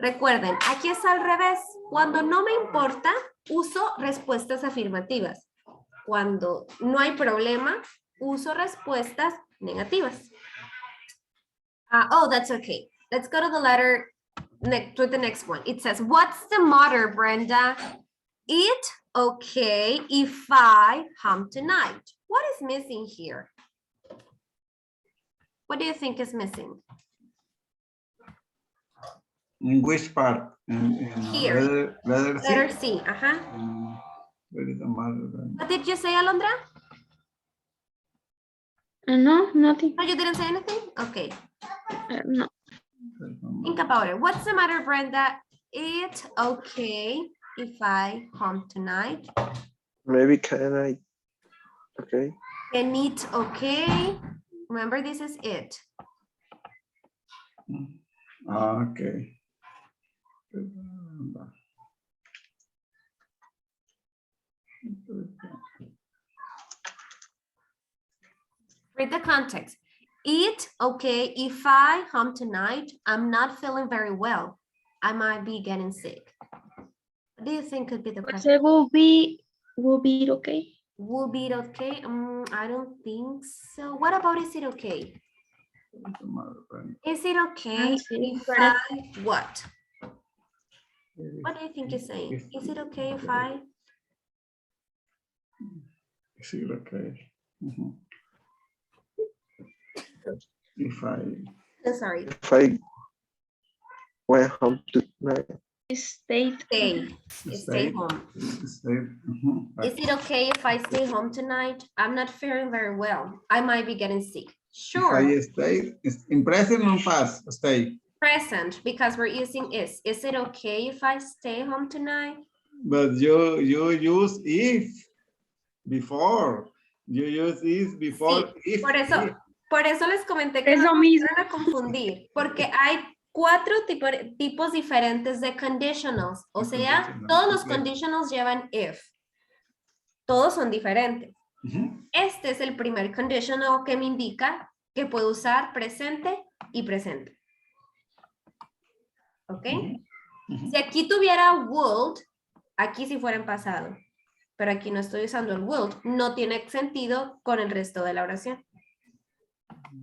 Recuerden, aquí es al revés. Cuando no me importa, uso respuestas afirmativas. Cuando no hay problema, uso respuestas negativas. Oh, that's okay. Let's go to the letter to the next one. It says, what's the matter, Brenda? It okay if I hum tonight? What is missing here? What do you think is missing? In which part? Here. Letter C? Letter C, Where is the mother? What did you say, Alondra? No, nothing. No, you didn't say anything? Okay. No. Think about it. What's the matter, Brenda? It's okay if I hum tonight. Maybe can I? Okay. And it's okay. Remember, this is it. Okay. Read the context. It okay if I hum tonight? I'm not feeling very well. I might be getting sick. What do you think could be the question? It will be okay. Will be okay? I don't think so. What about is it okay? Is it okay if I what? What do you think you're saying? Is it okay if I? Is it okay? If I Sorry. If I went home tonight. Stay. Stay home. Is it okay if I stay home tonight? I'm not feeling very well. I might be getting sick. Sure. If I stay, in present or past, stay. Present, because we're using is. Is it okay if I stay home tonight? But you use if before. You use is before Sí, if. por eso les comenté que no me van a confundir, porque hay 4 tipos diferentes de conditionals. O sea, todos los conditionals llevan if. Todos son diferentes. Este es el primer conditional que me indica que puedo usar presente y presente. ¿Ok? Si aquí tuviera would, aquí sí fuera en pasado. Pero aquí no estoy usando el would. No tiene sentido con el resto de la oración.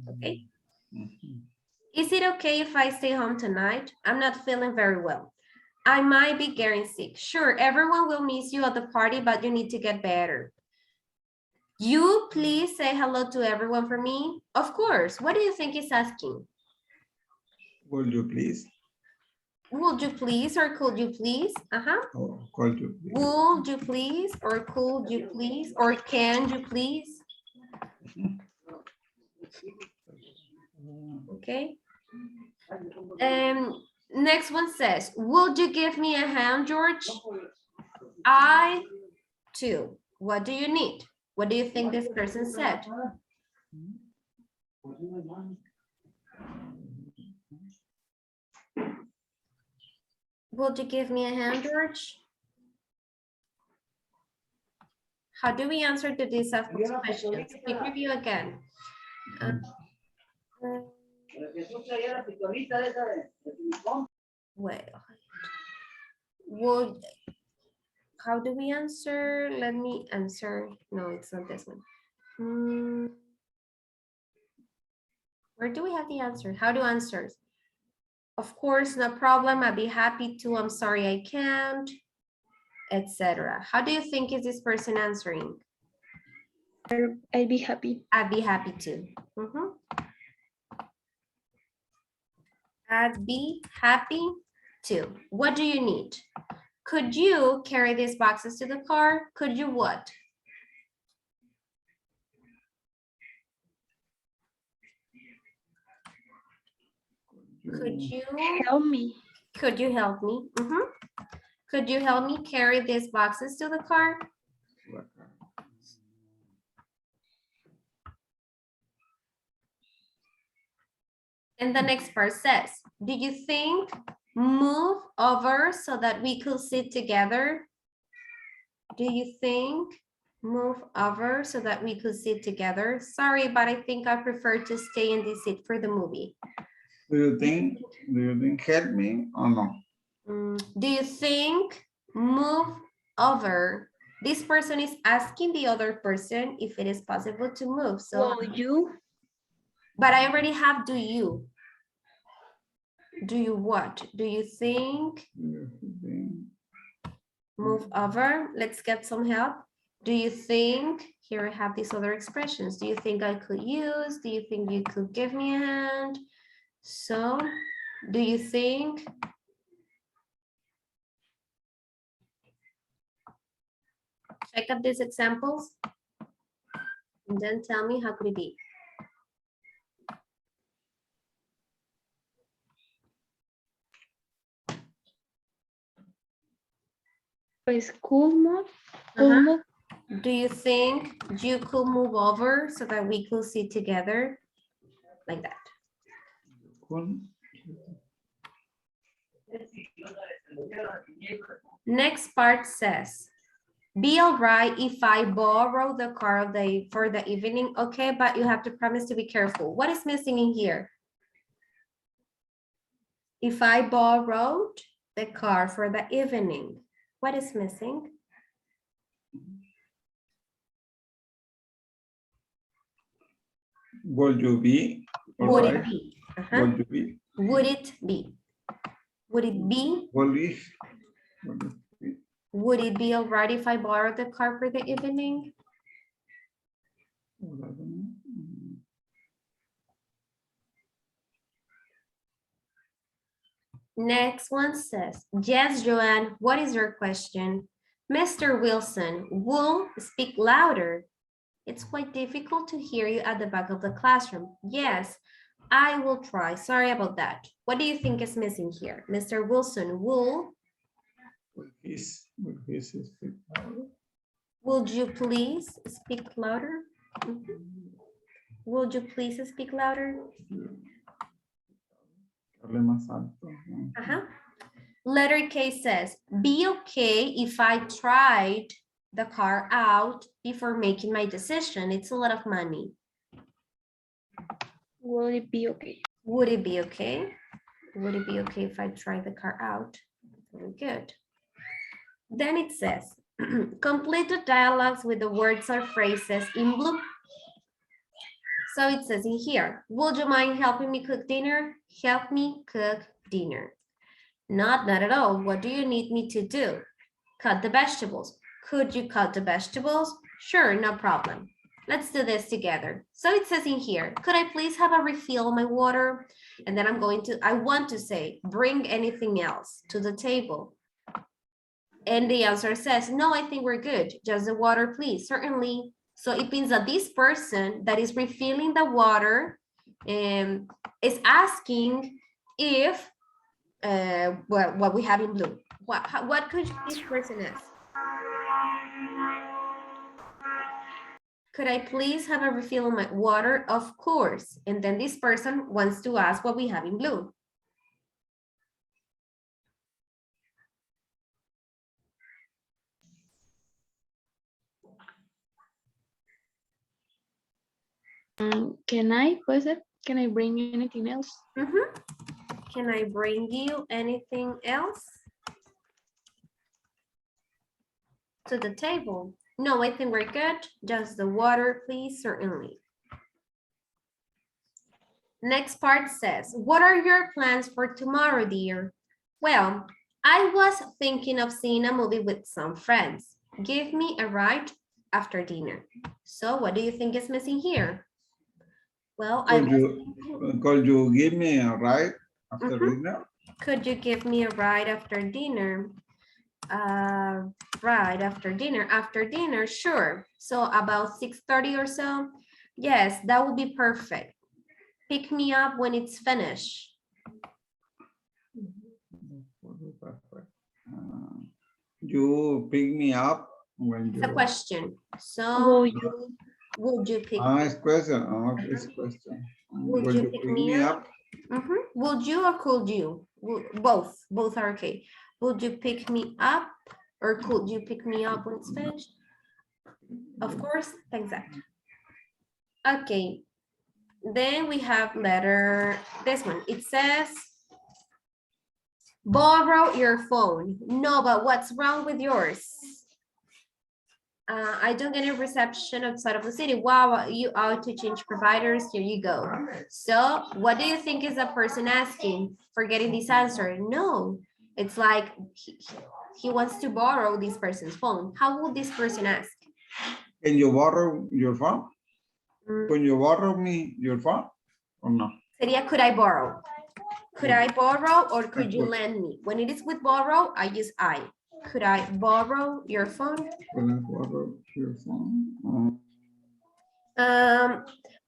¿Ok? Is it okay if I stay home tonight? I'm not feeling very well. I might be getting sick. Sure, everyone will miss you at the party, but you need to get better. You please say hello to everyone for me. Of course. What do you think he's asking? Would you please? Would you please or could you please? Oh, could you please? Would you please or could you please or can you please? Okay. Next one says, would you give me a hand, George? I too. What do you need? What do you think this person said? Would you give me a hand, George? How do we answer to these questions? Quick review again. Wait. Would, how do we answer? Let me answer. No, it's not this one. Where do we have the answer? How do answer? Of course, no problem. I'd be happy to. I'm sorry, I can't, etc. How do you think is this person answering? I'd be happy. I'd be happy to. I'd be happy to. What do you need? Could you carry these boxes to the car? Could you what? Could you Help me. Could you help me? Could you help me carry these boxes to the car? And the next part says, do you think move over so that we could sit together? Do you think move over so that we could sit together? Sorry, but I think I prefer to stay in this seat for the movie. Do you think help me or no? Do you think move over? This person is asking the other person if it is possible to move. So you? But I already have do you. Do you what? Do you think move over? Let's get some help. Do you think, here I have these other expressions. Do you think I could use? Do you think you could give me a hand? So, do you think? Check out these examples and then tell me how could it be. Pues could move. Do you think you could move over so that we could sit together like that? Next part says, be all right if I borrow the car for the evening. Okay, but you have to promise to be careful. What is missing in here? If I borrowed the car for the evening, what is missing? Would you be? Would it be? Would you be? Would it be? Would it be? Would it be all right if I borrow the car for the evening? Next one says, yes, Joanne, what is your question? Mr. Wilson, will speak louder. It's quite difficult to hear you at the back of the classroom. Yes, I will try. Sorry about that. What do you think is missing here? Mr. Wilson, would you please speak louder? Would you please speak louder? Letter K says, be okay if I tried the car out before making my decision. It's a lot of money. Will it be okay? Would it be okay? Would it be okay if I try the car out? Very good. Then it says, complete the dialogues with the words or phrases in blue. So it says in here, would you mind helping me cook dinner? Help me cook dinner. Not at all. What do you need me to do? Cut the vegetables. Could you cut the vegetables? Sure, no problem. Let's do this together. So it says in here, could I please have a refill of my water? And then I want to say, bring anything else to the table. And the answer says, no, I think we're good. Just the water, please. Certainly. So it means that this person that is refilling the water is asking if what we have in blue. What could this person ask? Could I please have a refill of my water? Of course. And then this person wants to ask what we have in blue. Can I, puede ser? Can I bring you anything else? Can I bring you anything else to the table? No, I think we're good. Just the water, please, certainly. Next part says, what are your plans for tomorrow, dear? Well, I was thinking of seeing a movie with some friends. Give me a ride after dinner. So what do you think is missing here? Well, Could you give me a ride after dinner? Could you give me a ride after dinner? Right after dinner, sure. So about 6:30 or so. Yes, that would be perfect. Pick me up when it's finished. You pick me up when you. It's a question. So would you pick? It's question. It's question. Would you pick me up? Would you or could you? Both are okay. Would you pick me up or could you pick me up when it's finished? Of course, exactly. Okay. Then we have letter, this one. It says, borrow your phone. No, but what's wrong with yours? I don't get a reception outside of the city. Wow, you out to change providers. Here you go. So what do you think is the person asking for getting this answer? No, it's like he wants to borrow this person's phone. How would this person ask? Can you borrow your phone? Can you borrow me your phone or no? Sería, could I borrow? Could I borrow or could you lend me? When it is with borrow, I use I. Could I borrow your phone? Could I borrow your phone?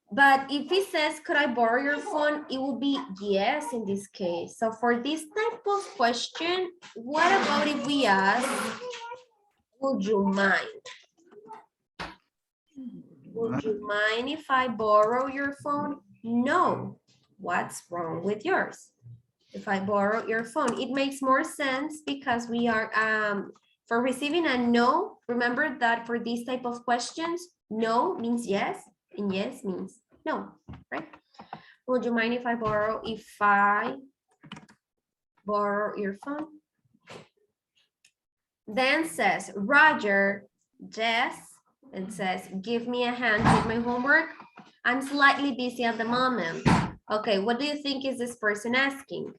But if it says, could I borrow your phone? It will be yes in this case. So for this type of question, what about if we ask, would you mind? Would you mind if I borrow your phone? No. What's wrong with yours? If I borrow your phone, it makes more sense because we are, for receiving a no, remember that for these type of questions, no means yes, and yes means no, right? Would you mind if I borrow your phone? Then says, Roger, Jess, and says, give me a hand with my homework. I'm slightly busy at the moment. Okay, what do you think is this person asking?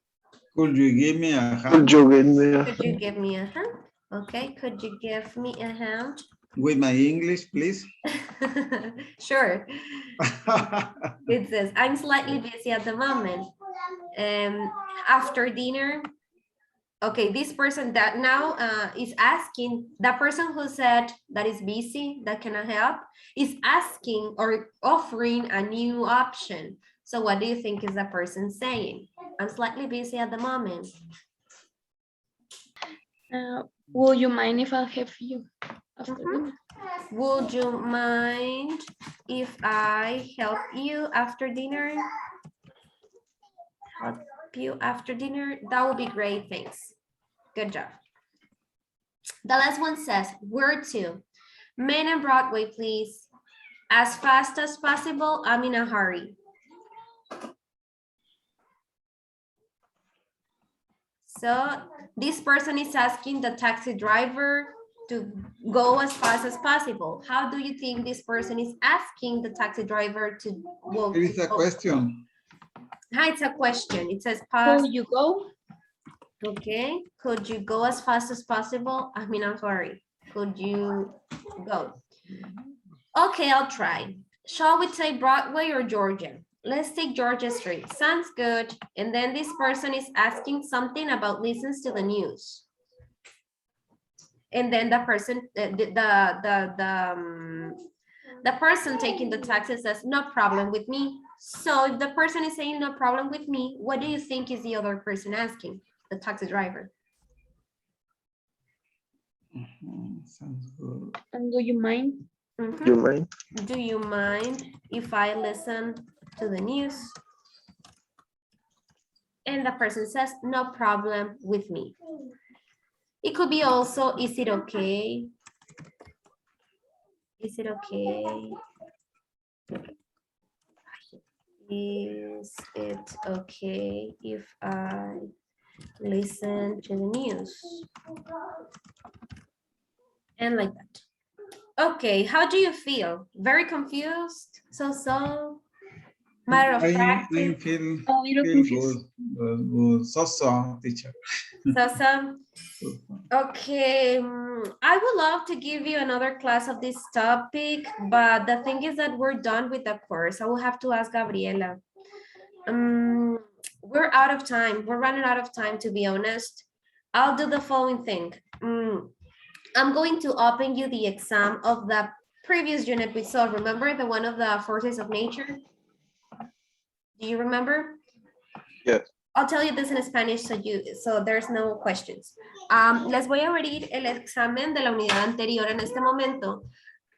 Could you give me a hand? Could you give me a Could you give me a hand? Okay, could you give me a hand? With my English, please. Sure. It says, I'm slightly busy at the moment. After dinner. Okay, this person that now is asking, the person who said that is busy, that cannot help, is asking or offering a new option. So what do you think is the person saying? I'm slightly busy at the moment. Would you mind if I have you after dinner? Would you mind if I help you after dinner? Help you after dinner? That would be great, thanks. Good job. The last one says, where to? Main and Broadway, please. As fast as possible, I'm in a hurry. So this person is asking the taxi driver to go as fast as possible. How do you think this person is asking the taxi driver to go? It is a question. Hi, it's a question. It says, Will you go? Okay, could you go as fast as possible? I mean, I'm sorry. Could you go? Okay, I'll try. Shall we take Broadway or Georgia? Let's take Georgia Street. Sounds good. And then this person is asking something about listens to the news. And then the person, the person taking the taxi says, no problem with me. So if the person is saying no problem with me, what do you think is the other person asking? The taxi driver. Sounds good. And do you mind? Mhm. You mind? Do you mind if I listen to the news? And the person says, no problem with me. It could be also, is it okay? Is it okay? Is it okay if I listen to the news? And like that. Okay, how do you feel? Very confused? So? Matter of fact? I feel A little good. confused. Good. So, teacher. So? Okay, I would love to give you another class of this topic, but the thing is that we're done with the course. I will have to ask Gabriela. We're out of time. We're running out of time, to be honest. I'll do the following thing. I'm going to open you the exam of the previous unit we saw. Remember the one of the forces of nature? Do you remember? Yes. I'll tell you this in Spanish so there's no questions. Les voy a abrir el examen de la unidad anterior en este momento.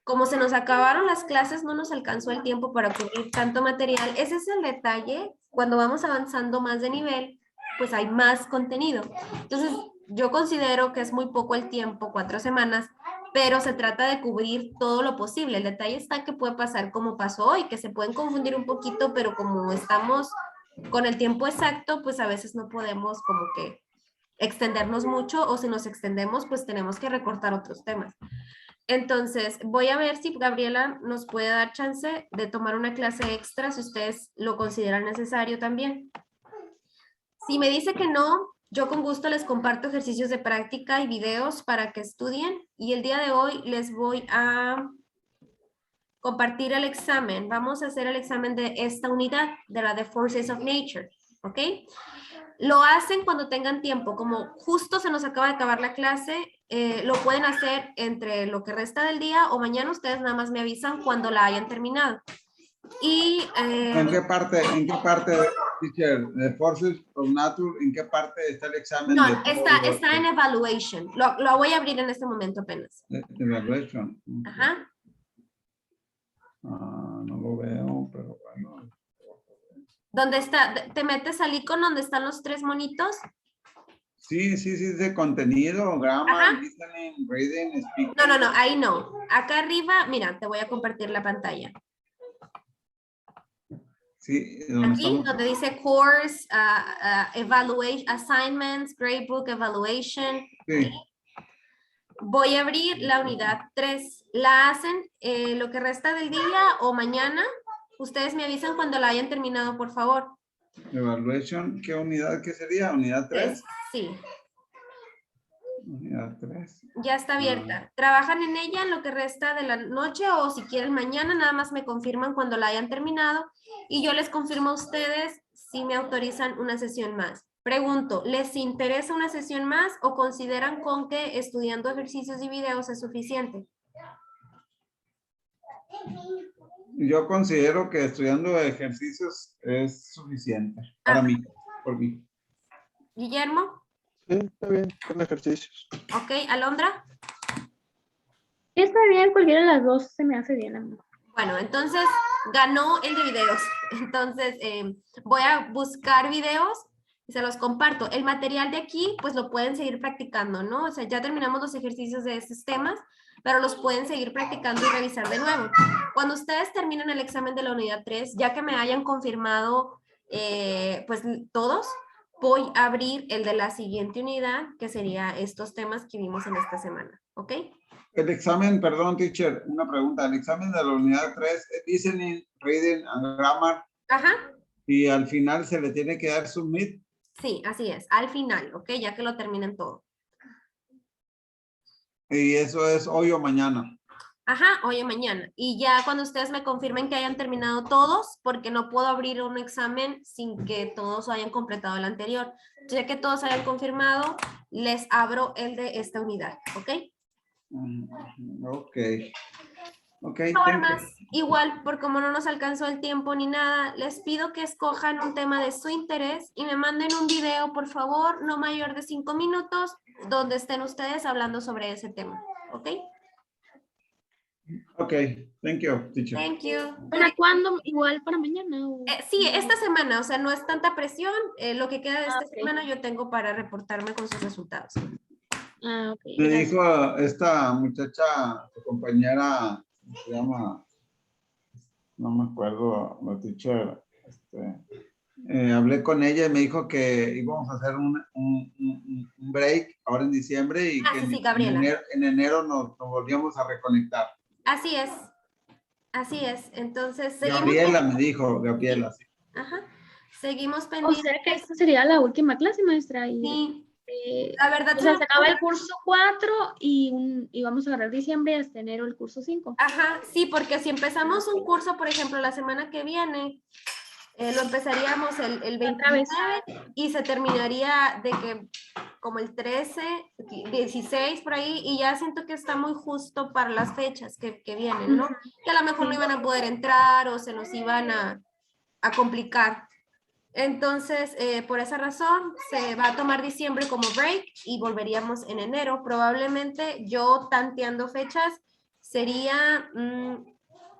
Como se nos acabaron las clases, no nos alcanzó el tiempo para cubrir tanto material. Ese es el detalle. Cuando vamos avanzando más de nivel, pues hay más contenido. Entonces, yo considero que es muy poco el tiempo, 4 semanas, pero se trata de cubrir todo lo posible. El detalle está que puede pasar como pasó hoy, que se pueden confundir un poquito, pero como estamos con el tiempo exacto, pues a veces no podemos como que extendernos mucho, o si nos extendemos, pues tenemos que recortar otros temas. Entonces, voy a ver si Gabriela nos puede dar chance de tomar una clase extra, si ustedes lo consideran necesario también. Si me dice que no, yo con gusto les comparto ejercicios de práctica y videos para que estudien, y el día de hoy les voy a compartir el examen. Vamos a hacer el examen de esta unidad, de la de Forces of Nature, ¿ok? Lo hacen cuando tengan tiempo, como justo se nos acaba de acabar la clase, lo pueden hacer entre lo que resta del día o mañana. Ustedes nada más me avisan cuando la hayan terminado. Y ¿En qué parte, teacher, de Forces of Nature, en qué parte está el examen? no, de todo está en evaluation. Lo voy a abrir en este momento apenas. evaluation? Ajá. No lo veo, pero bueno. ¿Dónde está? ¿Te metes al icono donde están los 3 monitos? Sí, de contenido, grammar, Ajá. listening, reading, speaking. No, ahí no. Acá arriba, mira, te voy a compartir la pantalla. Sí, Aquí, donde dice course, evaluation, assignments, gradebook, evaluation. Sí. Voy a abrir la unidad 3. La hacen lo que resta del día o mañana. Ustedes me avisan cuando la hayan terminado, por favor. Evaluation, ¿qué unidad qué sería? ¿Unidad 3? Sí, Unidad 3. ya está abierta. ¿Trabajan en ella en lo que resta de la noche o si quieren mañana? Nada más me confirman cuando la hayan terminado y yo les confirmo a ustedes si me autorizan una sesión más. Pregunto, ¿les interesa una sesión más o consideran con que estudiando ejercicios y videos es suficiente? Yo considero que estudiando ejercicios es suficiente para mí, por mí. Guillermo. Sí, está bien, con ejercicios. Ok, Alondra. Está bien, cualquiera de las dos se me hace bien a mí. Bueno, entonces ganó el de videos. Entonces voy a buscar videos y se los comparto. El material de aquí, pues lo pueden seguir practicando, ¿no? O sea, ya terminamos los ejercicios de estos temas, pero los pueden seguir practicando y revisar de nuevo. Cuando ustedes terminen el examen de la unidad 3, ya que me hayan confirmado, pues todos, voy a abrir el de la siguiente unidad, que sería estos temas que vimos en esta semana, ¿ok? El examen, perdón, teacher, una pregunta. El examen de la unidad 3 es listening, reading and grammar. Ajá. Y al final se le tiene que dar submit. Sí, así es, al final, ¿ok? Ya que lo terminen todo. Y eso es hoy o mañana. Ajá, hoy o mañana. Y ya cuando ustedes me confirmen que hayan terminado todos, porque no puedo abrir un examen sin que todos hayan completado el anterior. Ya que todos hayan confirmado, les abro el de esta unidad, ¿ok? Ok. Ok, Formas, igual, por como no nos alcanzó el tiempo ni nada, les pido que escojan un tema de su interés y me manden un video, por favor, no mayor de 5 minutos, donde estén ustedes hablando sobre ese tema, ¿ok? Ok, thank you, teacher. Thank you. ¿Para cuándo? Igual para mañana. Sí, esta semana, o sea, no es tanta presión. Lo que queda de esta ok. semana yo tengo para reportarme con sus resultados. Ah, ok. Me Gracias. dijo esta muchacha, tu compañera, se llama, no me acuerdo, la teacher, hablé con ella y me dijo que íbamos a hacer un break ahora en diciembre y Ah, que sí, sí, Gabriela. en enero nos volvíamos a reconectar. Así es. Así es. Entonces, seguimos. Gabriela me dijo, Gabriela, sí. Ajá. Seguimos O pendientes. sea que esta sería la última clase, maestra. Y, Sí, la verdad. o sea, se acaba el curso 4 y vamos a agarrar diciembre hasta enero el curso 5. Ajá, sí, porque si empezamos un curso, por ejemplo, la semana que viene, lo empezaríamos el Otra vez. 29 y se terminaría de que como el 13, 16 por ahí, y ya siento que está muy justo para las fechas que vienen, ¿no? Que a lo mejor no iban a poder entrar o se nos iban a complicar. Entonces, por esa razón, se va a tomar diciembre como break y volveríamos en enero. Probablemente yo tanteando fechas sería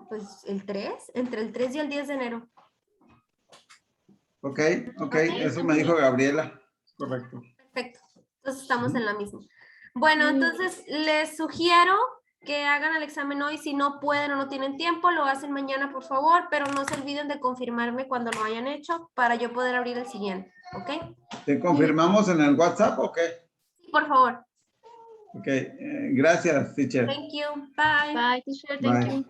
pues el 3, entre el 3 y el 10 de enero. Ok, eso me dijo Gabriela, correcto. Perfecto, entonces estamos en la misma. Bueno, entonces les sugiero que hagan el examen hoy. Si no pueden o no tienen tiempo, lo hacen mañana, por favor, pero no se olviden de confirmarme cuando lo hayan hecho para yo poder abrir el siguiente, ¿ok? ¿Te confirmamos en el WhatsApp o qué? Sí, por favor. Ok, gracias, teacher. Thank you. Bye. Bye, teacher. Thank Bye. you.